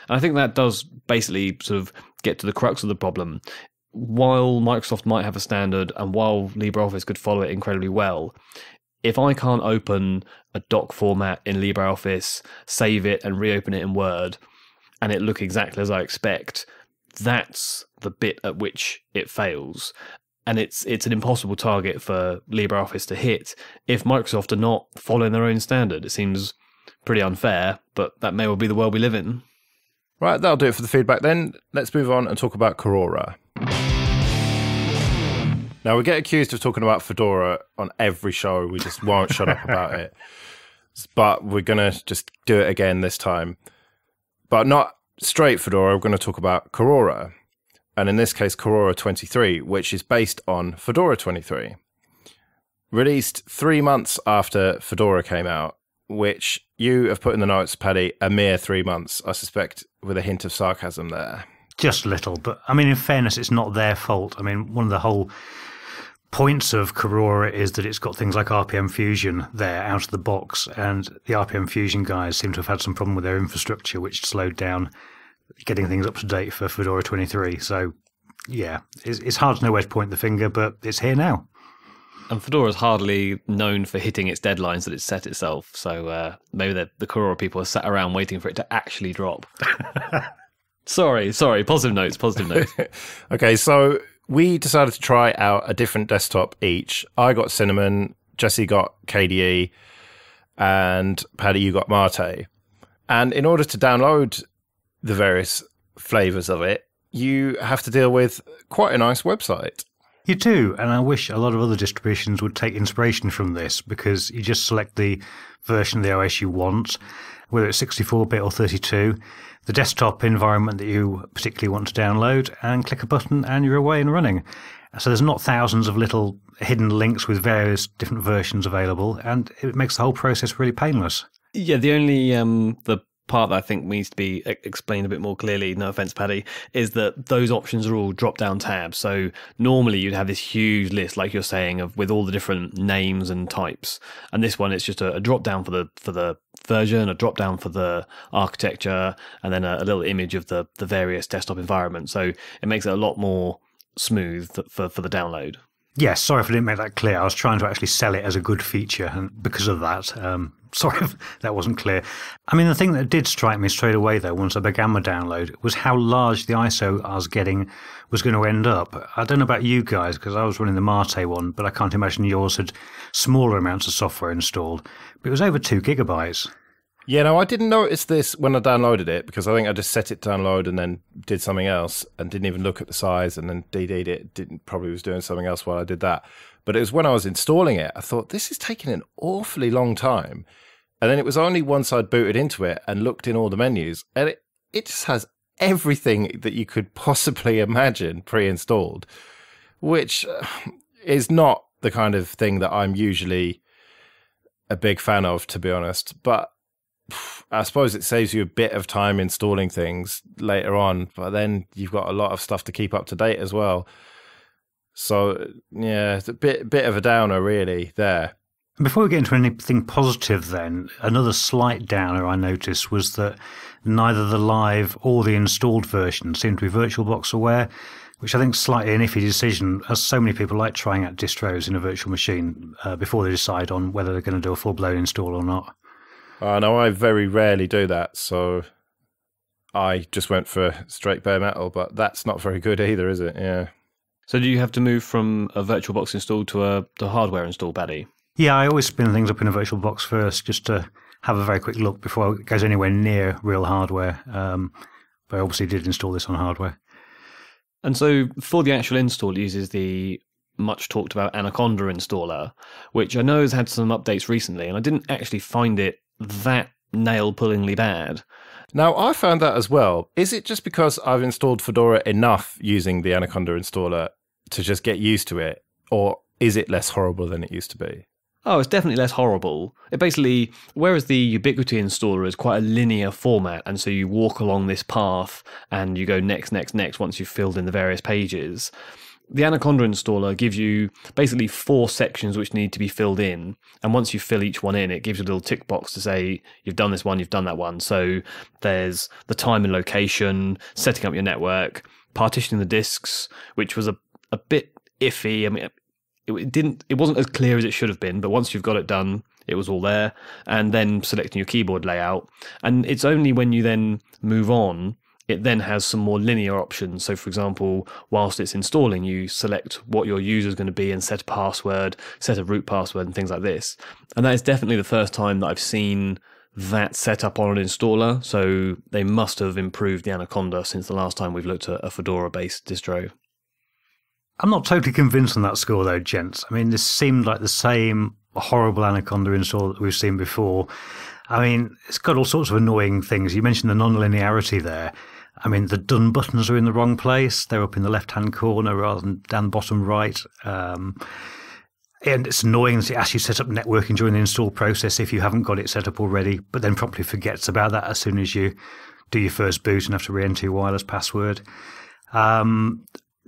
Speaker 2: And I think that does basically sort of get to the crux of the problem. While Microsoft might have a standard and while LibreOffice could follow it incredibly well, if I can't open a doc format in LibreOffice, save it and reopen it in Word, and it look exactly as I expect, that's the bit at which it fails. And it's an impossible target for LibreOffice to hit if Microsoft are not following their own standard. It seems pretty unfair, but that may well be the world we live in.
Speaker 1: Right, that'll do it for the feedback then. Let's move on and talk about Korora. Now, we get accused of talking about Fedora on every show. We just won't shut up about it. But we're going to just do it again this time. But not straight Fedora, we're going to talk about Korora. And in this case, Korora 23, which is based on Fedora 23. Released 3 months after Fedora came out, which you have put in the notes, Paddy, a mere 3 months, I suspect, with a hint of sarcasm there.
Speaker 3: Just a little, but I mean, in fairness, it's not their fault. I mean, one of the whole points of Korora is that it's got things like RPM Fusion there out of the box, and the RPM Fusion guys seem to have had some problem with their infrastructure, which slowed down getting things up to date for Fedora 23. So, yeah, it's hard to know where to point the finger, but it's here now.
Speaker 2: And Fedora's hardly known for hitting its deadlines that it's set itself. So maybe the Korora people are sat around waiting for it to actually drop. Sorry. Positive notes.
Speaker 1: Okay, so we decided to try out a different desktop each. I got Cinnamon, Jesse got KDE, and Paddy, you got Mate. And in order to download the various flavors of it, you have to deal with quite a nice website.
Speaker 3: You do, and I wish a lot of other distributions would take inspiration from this, because you just select the version of the OS you want, whether it's 64-bit or 32, the desktop environment that you particularly want to download, and click a button and you're away and running. So there's not thousands of little hidden links with various different versions available, and it makes the whole process really painless.
Speaker 2: Yeah, the only the part that I think needs to be explained a bit more clearly, no offense, Paddy, is that those options are all drop-down tabs. So normally you'd have this huge list, like you're saying, of with all the different names and types. And this one, it's just a drop-down for the version, a drop-down for the architecture, and then a little image of the various desktop environments. So it makes it a lot more smooth for the download.
Speaker 3: Yes, sorry if I didn't make that clear. I was trying to actually sell it as a good feature, and because of that, sorry if that wasn't clear. I mean, the thing that did strike me straight away, though, once I began my download, was how large the ISO I was getting was going to end up. I don't know about you guys, because I was running the Mate one, but I can't imagine yours had smaller amounts of software installed. But it was over 2 gigabytes.
Speaker 1: Yeah, no, I didn't notice this when I downloaded it, because I think I just set it to download and then did something else and didn't even look at the size, and then DD'd it. Probably was doing something else while I did that. But it was when I was installing it, I thought, this is taking an awfully long time. And then it was only once I'd booted into it and looked in all the menus, and it just has everything that you could possibly imagine pre-installed, which is not the kind of thing that I'm usually a big fan of, to be honest. But I suppose it saves you a bit of time installing things later on, but then you've got a lot of stuff to keep up to date as well. So, yeah, it's a bit of a downer, really, there.
Speaker 3: Before we get into anything positive then, another slight downer I noticed was that neither the live or the installed version seemed to be VirtualBox aware, which I think is slightly an iffy decision, as so many people like trying out distros in a virtual machine before they decide on whether they're going to do a full-blown install or not.
Speaker 1: No, I very rarely do that, so I just went for straight bare metal, but that's not very good either, is it? Yeah.
Speaker 2: So do you have to move from a VirtualBox install to the hardware install, Paddy?
Speaker 3: Yeah, I always spin things up in a VirtualBox first, just to have a very quick look before it goes anywhere near real hardware. But I obviously did install this on hardware.
Speaker 2: And so for the actual install, it uses the much talked about Anaconda installer, which I know has had some updates recently, and I didn't actually find it that nail-pullingly bad.
Speaker 1: Now, I found that as well. Is it just because I've installed Fedora enough using the Anaconda installer to just get used to it? Or is it less horrible than it used to be?
Speaker 2: Oh, it's definitely less horrible. It basically, whereas the Ubiquity installer is quite a linear format, and so you walk along this path and you go next once you've filled in the various pages, the Anaconda installer gives you basically 4 sections which need to be filled in, and once you fill each one in, it gives you a little tick box to say, you've done this one, you've done that one. So there's the time and location, setting up your network, partitioning the disks, which was a bit iffy. I mean, it wasn't as clear as it should have been, but once you've got it done, it was all there. And then selecting your keyboard layout. And it's only when you then move on, it then has some more linear options. So for example, whilst it's installing, you select what your user is going to be and set a password, set a root password and things like this. And that is definitely the first time that I've seen that set up on an installer. So they must have improved the Anaconda since the last time we've looked at a Fedora-based distro.
Speaker 3: I'm not totally convinced on that score, though, gents. I mean, this seemed like the same horrible Anaconda install that we've seen before. I mean, it's got all sorts of annoying things. You mentioned the non-linearity there. I mean, the done buttons are in the wrong place. They're up in the left-hand corner rather than down the bottom right. And it's annoying that it asks you to set up networking during the install process if you haven't got it set up already, but then promptly forgets about that as soon as you do your first boot and have to re-enter your wireless password.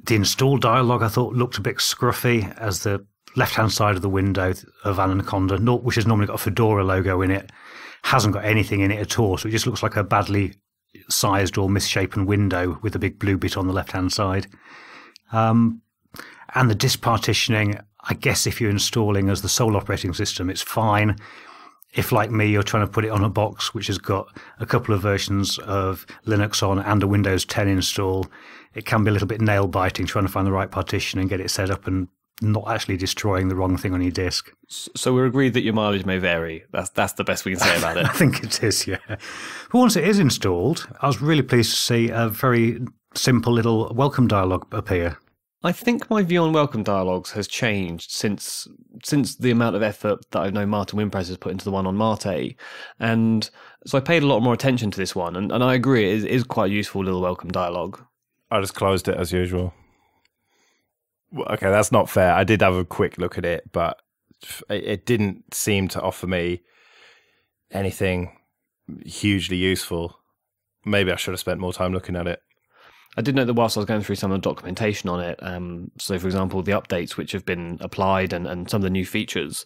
Speaker 3: The install dialog, I thought, looked a bit scruffy as the left-hand side of the window of Anaconda, which has normally got a Fedora logo in it, hasn't got anything in it at all. So it just looks like a badly sized or misshapen window with a big blue bit on the left-hand side. And the disk partitioning, I guess if you're installing as the sole operating system, it's fine. If, like me, you're trying to put it on a box which has got a couple of versions of Linux on and a Windows 10 install, it can be a little bit nail-biting trying to find the right partition and get it set up and not actually destroying the wrong thing on your disk.
Speaker 2: So we're agreed that your mileage may vary. That's the best we can say about it.
Speaker 3: I think it is, yeah. But once it is installed, I was really pleased to see a very simple little welcome dialog appear.
Speaker 2: I think my view on welcome dialogues has changed since the amount of effort that I know Martin Wimpress has put into the one on Mate. And so I paid a lot more attention to this one. And I agree, it is quite a useful little welcome dialogue.
Speaker 1: I just closed it as usual. Okay, that's not fair. I did have a quick look at it, but it didn't seem to offer me anything hugely useful. Maybe I should have spent more time looking at it.
Speaker 2: I did note that whilst I was going through some of the documentation on it, so for example, the updates which have been applied and some of the new features,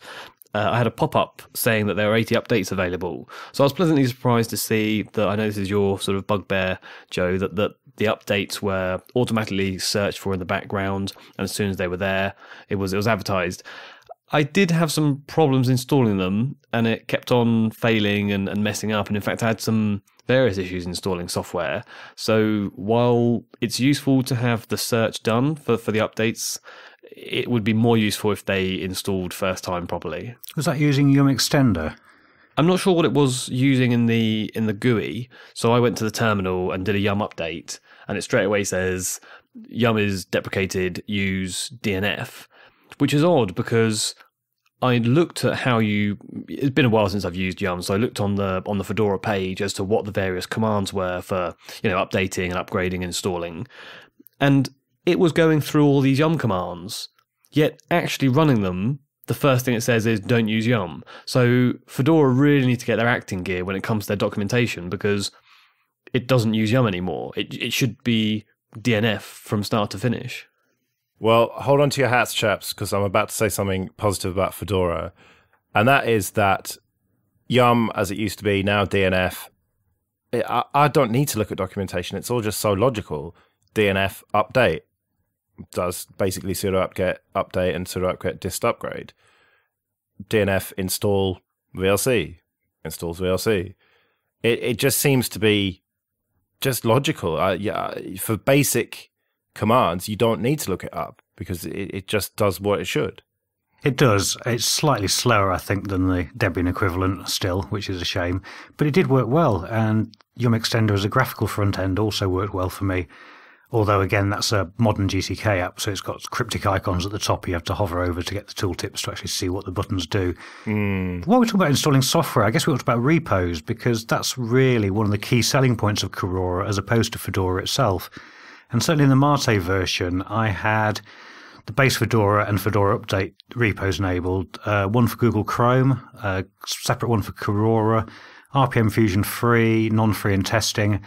Speaker 2: I had a pop-up saying that there are 80 updates available. So I was pleasantly surprised to see that, I know this is your sort of bugbear, Joe, that the updates were automatically searched for in the background, and as soon as they were there, it was advertised. I did have some problems installing them, and it kept on failing and messing up, and in fact I had some various issues installing software. So while it's useful to have the search done for the updates, it would be more useful if they installed first time properly.
Speaker 3: Was that using Yum Extender?
Speaker 2: I'm not sure what it was using in the GUI, so I went to the terminal and did a Yum update, and it straight away says Yum is deprecated, use DNF, which is odd because I looked at it's been a while since I've used Yum, so I looked on the Fedora page as to what the various commands were for, updating and upgrading and installing. And it was going through all these Yum commands, yet actually running them, the first thing it says is don't use Yum. So Fedora really need to get their act in gear when it comes to their documentation, because it doesn't use Yum anymore. It should be DNF from start to finish.
Speaker 1: Well, hold on to your hats, chaps, because I'm about to say something positive about Fedora. And that is that Yum, as it used to be, now DNF, I don't need to look at documentation. It's all just so logical. DNF update does basically sudo apt-get update and sudo apt-get dist upgrade. DNF install VLC, installs VLC. It just seems to be just logical. For basic commands, you don't need to look it up because it just does what it should.
Speaker 3: It does. It's slightly slower, I think, than the Debian equivalent still, which is a shame. But it did work well, and Yum Extender as a graphical front end also worked well for me. Although, again, that's a modern GTK app, so it's got cryptic icons at the top you have to hover over to get the tooltips to actually see what the buttons do. While we're talking about installing software, I guess we talked about repos, because that's really one of the key selling points of Korora as opposed to Fedora itself. And certainly in the Mate version, I had the base Fedora and Fedora Update repos enabled, one for Google Chrome, a separate one for Korora, RPM Fusion free, non-free and testing.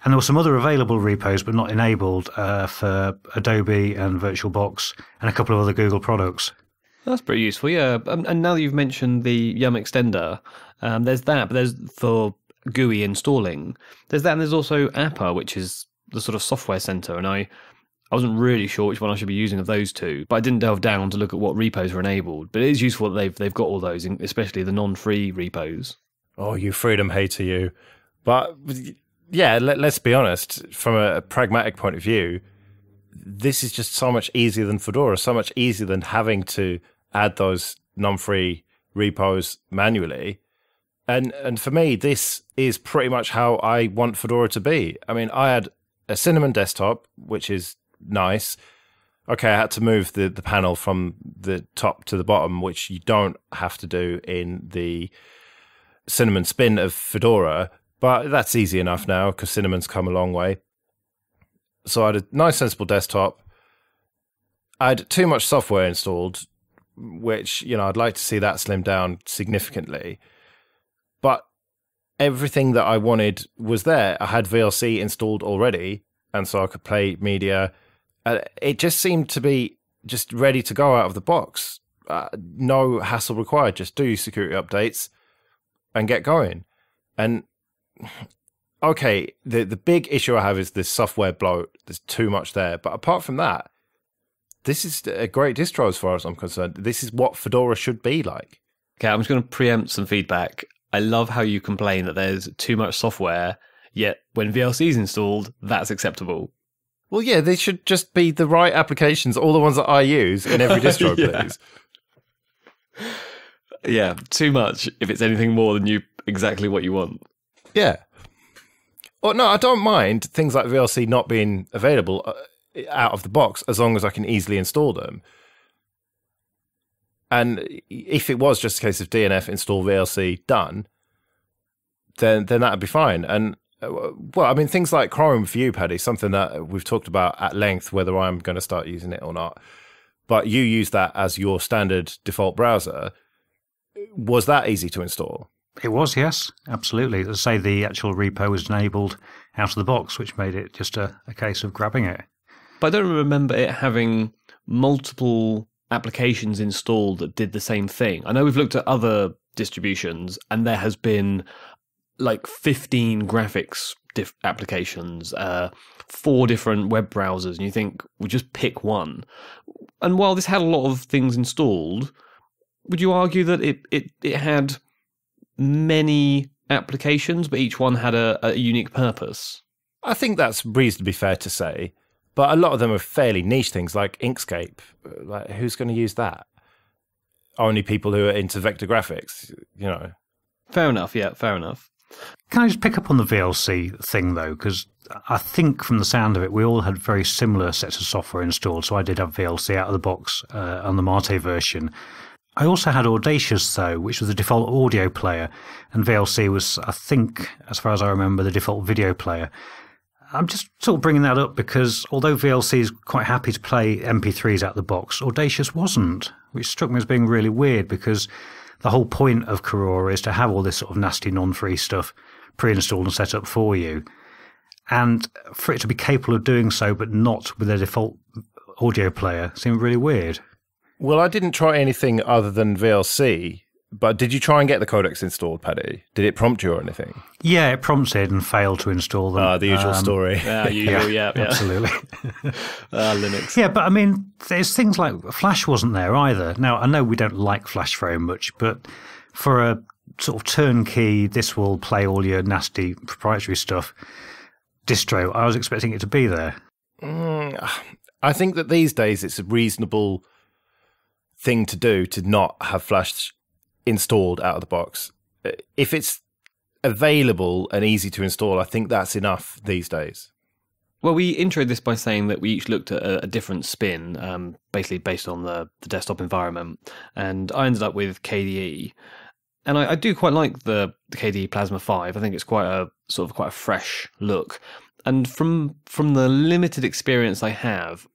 Speaker 3: And there were some other available repos, but not enabled, for Adobe and VirtualBox and a couple of other Google products.
Speaker 2: That's pretty useful, yeah. And now that you've mentioned the Yum extender, there's that, but there's for GUI installing. There's that, and there's also Appa, which is the sort of software center. And I wasn't really sure which one I should be using of those two, but I didn't delve down to look at what repos are enabled. But it is useful that they've got all those, especially the non-free repos.
Speaker 1: Oh, you freedom hater, you. But yeah, let's be honest, from a pragmatic point of view, this is just so much easier than Fedora, so much easier than having to add those non-free repos manually. And for me, this is pretty much how I want Fedora to be. I mean, I had a Cinnamon desktop, which is nice. Okay, I had to move the panel from the top to the bottom, which you don't have to do in the Cinnamon spin of Fedora. But that's easy enough now because Cinnamon's come a long way. So I had a nice, sensible desktop. I had too much software installed, which, I'd like to see that slimmed down significantly. But everything that I wanted was there. I had VLC installed already, and so I could play media. It just seemed to be just ready to go out of the box. No hassle required. Just do your security updates and get going. And okay, the big issue I have is this software bloat. There's too much there. But apart from that, this is a great distro as far as I'm concerned. This is what Fedora should be like.
Speaker 2: Okay, I'm just going to preempt some feedback. I love how you complain that there's too much software, yet when VLC is installed, that's acceptable.
Speaker 1: Well, yeah, they should just be the right applications, all the ones that I use in every distro, please.
Speaker 2: Yeah, too much if it's anything more than exactly what you want.
Speaker 1: Yeah. Well, no, I don't mind things like VLC not being available out of the box as long as I can easily install them. And if it was just a case of DNF, install VLC, done, then that'd be fine. And, well, I mean, things like Chrome for you, Paddy, something that we've talked about at length, whether I'm going to start using it or not. But you use that as your standard default browser. Was that easy to install?
Speaker 3: It was, yes, absolutely. As I say, the actual repo was enabled out of the box, which made it just a case of grabbing it.
Speaker 2: But I don't remember it having multiple applications installed that did the same thing. I know we've looked at other distributions, and there has been like 15 graphics applications, 4 different web browsers, and you think, we'll just pick one. And while this had a lot of things installed, would you argue that it had many applications, but each one had a unique purpose?
Speaker 1: I think that's reasonably fair to say. But a lot of them are fairly niche things, like Inkscape. Like, who's going to use that? Only people who are into vector graphics,
Speaker 2: Fair enough, yeah, fair enough.
Speaker 3: Can I just pick up on the VLC thing, though? Because I think from the sound of it, we all had very similar sets of software installed. So I did have VLC out of the box on the Mate version. I also had Audacious, though, which was the default audio player. And VLC was, I think, as far as I remember, the default video player. I'm just sort of bringing that up because although VLC is quite happy to play MP3s out of the box, Audacious wasn't, which struck me as being really weird because the whole point of Korora is to have all this sort of nasty non-free stuff pre-installed and set up for you. And for it to be capable of doing so but not with a default audio player seemed really weird.
Speaker 1: Well, I didn't try anything other than VLC. But did you try and get the codecs installed, Paddy? Did it prompt you or anything?
Speaker 3: Yeah, it prompted and failed to install them.
Speaker 1: The usual story.
Speaker 2: Yeah,
Speaker 3: absolutely.
Speaker 2: Linux.
Speaker 3: Yeah, but I mean, there's things like Flash wasn't there either. Now, I know we don't like Flash very much, but for a sort of turnkey, this will play all your nasty proprietary stuff distro, I was expecting it to be there.
Speaker 1: I think that these days it's a reasonable thing to do to not have Flash installed out of the box. If it's available and easy to install, I think that's enough these days.
Speaker 2: Well, we introed this by saying that we each looked at a different spin, basically based on the desktop environment, and I ended up with KDE. And I do quite like the KDE Plasma 5. I think it's quite a fresh look. And from the limited experience I have,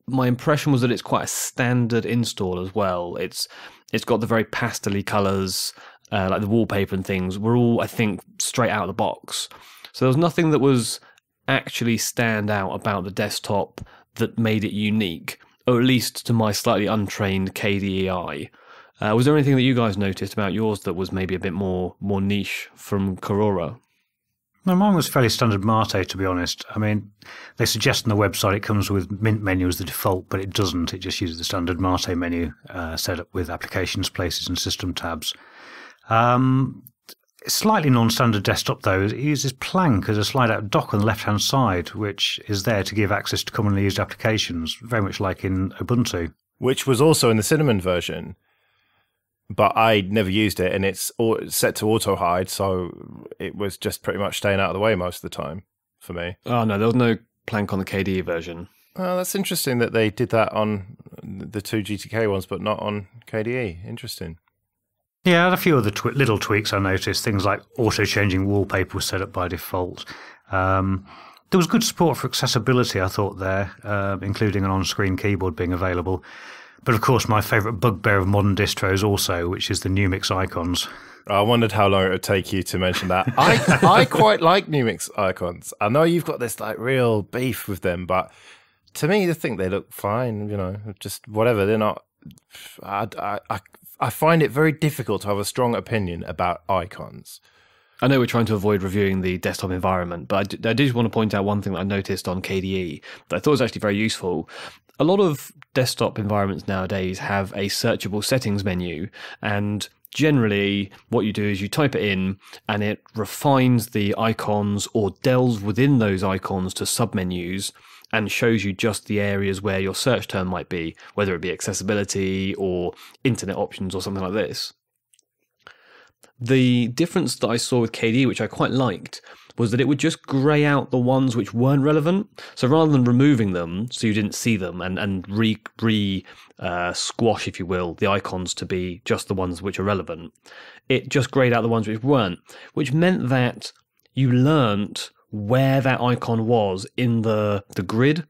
Speaker 2: my impression was that it's quite a standard install as well. It's got the very pastel-y colours, like the wallpaper and things, were all, I think, straight out of the box. So there was nothing that was actually stand out about the desktop that made it unique, or at least to my slightly untrained KDE eye. Was there anything that you guys noticed about yours that was maybe a bit more niche from Korora?
Speaker 3: No, mine was fairly standard Mate, to be honest. I mean, they suggest on the website it comes with Mint menu as the default, but it doesn't. It just uses the standard Mate menu set up with applications, places, and system tabs. Slightly non-standard desktop, though. It uses Plank as a slide-out dock on the left-hand side, which is there to give access to commonly used applications, very much like in Ubuntu.
Speaker 1: Which was also in the Cinnamon version, but I never used it, and it's set to auto-hide, so it was just pretty much staying out of the way most of the time for me.
Speaker 2: Oh, no, there was no Plank on the KDE version.
Speaker 1: Oh, that's interesting that they did that on the two GTK ones, but not on KDE. Interesting.
Speaker 3: Yeah, I had a few other little tweaks I noticed. Things like auto-changing wallpaper was set up by default. There was good support for accessibility, I thought, there, including an on-screen keyboard being available. But of course, my favourite bugbear of modern distros also, which is the Numix icons.
Speaker 1: I wondered how long it would take you to mention that. I quite like Numix icons. I know you've got this like real beef with them, but to me, I think they look fine. You know, just whatever. They're not. I find it very difficult to have a strong opinion about icons.
Speaker 2: I know we're trying to avoid reviewing the desktop environment, but I did want to point out one thing that I noticed on KDE that I thought was actually very useful. A lot of desktop environments nowadays have a searchable settings menu, and generally what you do is you type it in and it refines the icons or delves within those icons to submenus and shows you just the areas where your search term might be, whether it be accessibility or internet options or something like this. The difference that I saw with KDE, which I quite liked, was that it would just grey out the ones which weren't relevant. So rather than removing them so you didn't see them and squash, if you will, the icons to be just the ones which are relevant, it just greyed out the ones which weren't, which meant that you learnt where that icon was in the grid.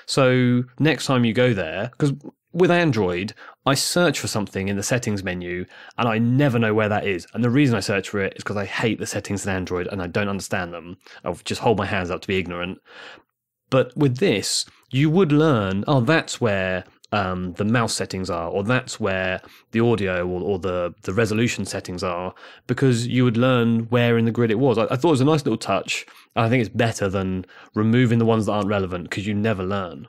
Speaker 2: So next time you go there, because with Android, I search for something in the settings menu and I never know where that is. And the reason I search for it is because I hate the settings in Android and I don't understand them. I'll just hold my hands up to be ignorant. But with this, you would learn, oh, that's where the mouse settings are, or that's where the audio or the resolution settings are, because you would learn where in the grid it was. I thought it was a nice little touch. And I think it's better than removing the ones that aren't relevant because you never learn.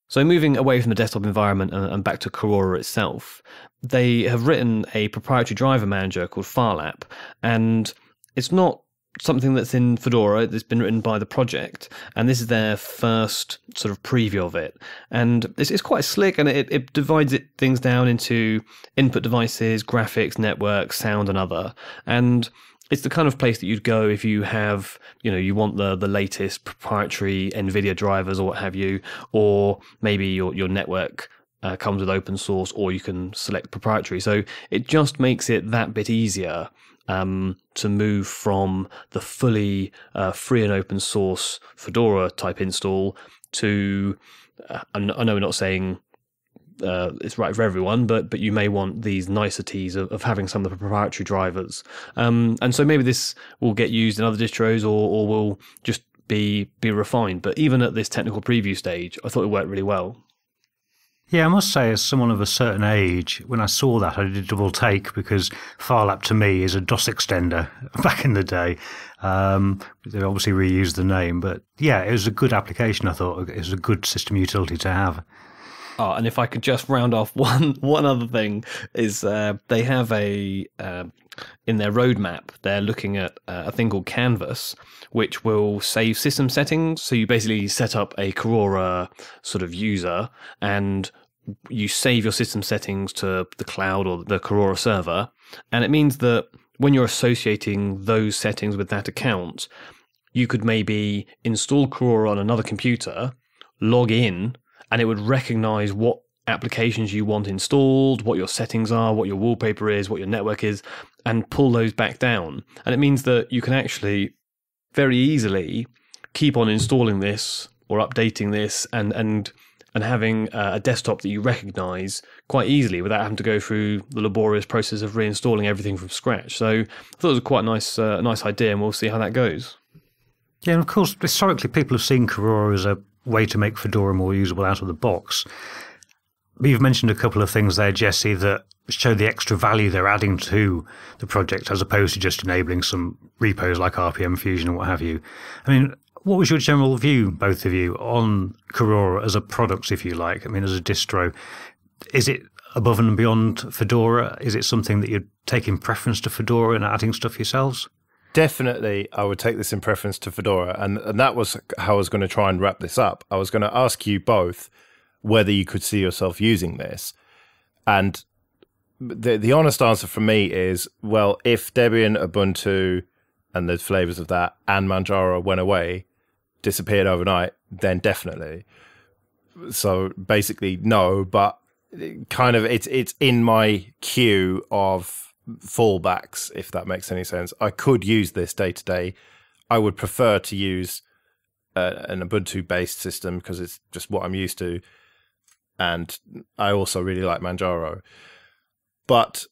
Speaker 2: So moving away from the desktop environment and back to Korora itself, they have written a proprietary driver manager called Farlap, and it's not something that's in Fedora. It's been written by the project, and this is their first sort of preview of it. And it's quite slick, and it divides things down into input devices, graphics, network, sound, and other. And it's the kind of place that you'd go if you have, you want the latest proprietary NVIDIA drivers or what have you, or maybe your network comes with open source, or you can select proprietary. So it just makes it that bit easier to move from the fully free and open source Fedora type install to, I know we're not saying it's right for everyone, but you may want these niceties of having some of the proprietary drivers. And so maybe this will get used in other distros or will just be refined. But even at this technical preview stage, I thought it worked really well.
Speaker 3: Yeah, I must say, as someone of a certain age, when I saw that, I did a double take because Farlap to me is a DOS extender back in the day. They obviously reused the name, but yeah, it was a good application, I thought. It was a good system utility to have.
Speaker 2: Oh, and if I could just round off one other thing is they have in their roadmap, they're looking at a thing called Canvas, which will save system settings. So you basically set up a Korora sort of user and you save your system settings to the cloud or the Korora server. And it means that when you're associating those settings with that account, you could maybe install Korora on another computer, log in, and it would recognize what applications you want installed, what your settings are, what your wallpaper is, what your network is, and pull those back down. And it means that you can actually very easily keep on installing this or updating this and having a desktop that you recognize quite easily without having to go through the laborious process of reinstalling everything from scratch. So I thought it was quite a nice idea, and we'll see how that goes.
Speaker 3: Yeah, and of course, historically, people have seen Korora as a way to make Fedora more usable out of the box. But you've mentioned a couple of things there, Jesse, that show the extra value they're adding to the project as opposed to just enabling some repos like RPM Fusion and what have you. I mean, what was your general view, both of you, on Korora as a product, if you like? I mean, as a distro, is it above and beyond Fedora? Is it something that you'd take in preference to Fedora and adding stuff yourselves?
Speaker 1: Definitely, I would take this in preference to Fedora. And that was how I was going to try and wrap this up. I was going to ask you both whether you could see yourself using this. And the honest answer from me is, well, if Debian, Ubuntu, and the flavors of that, and Manjaro went away, disappeared overnight, then definitely. So basically, no, but kind of it's in my queue of fallbacks, if that makes any sense. I could use this day to day. I would prefer to use an Ubuntu-based system because it's just what I'm used to. And I also really like Manjaro. But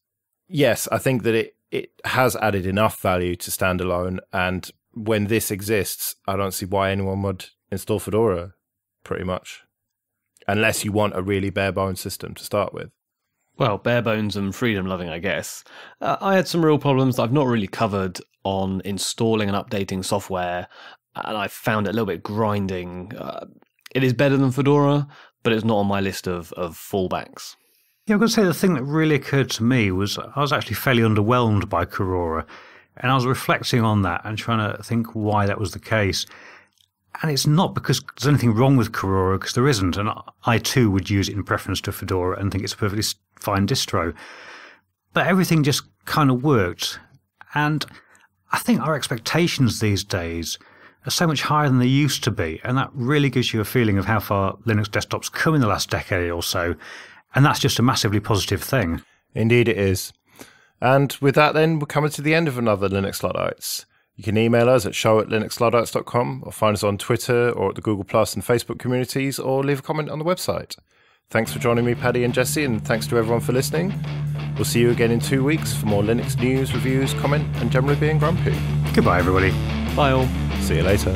Speaker 1: yes, I think that it has added enough value to stand alone. And when this exists, I don't see why anyone would install Fedora, pretty much. Unless you want a really bare-bones system to start with.
Speaker 2: Well, bare bones and freedom-loving, I guess. I had some real problems that I've not really covered on installing and updating software, and I found it a little bit grinding. It is better than Fedora, but it's not on my list of fallbacks.
Speaker 3: Yeah, I've got to say the thing that really occurred to me was I was actually fairly underwhelmed by Korora, and I was reflecting on that and trying to think why that was the case. And it's not because there's anything wrong with Korora, because there isn't, and I too would use it in preference to Fedora and think it's a perfectly fine distro. But everything just kind of worked, and I think our expectations these days are so much higher than they used to be, and that really gives you a feeling of how far Linux desktops come in the last decade or so, and that's just a massively positive thing.
Speaker 1: Indeed it is. And with that then, we're coming to the end of another Linux Luddites. You can email us at show@linuxluddites.com, or find us on Twitter or at the Google Plus and Facebook communities, or leave a comment on the website. Thanks for joining me, Paddy and Jesse, and thanks to everyone for listening. We'll see you again in 2 weeks for more Linux news, reviews, comment, and generally being grumpy.
Speaker 3: Goodbye, everybody.
Speaker 2: Bye all.
Speaker 1: See you later.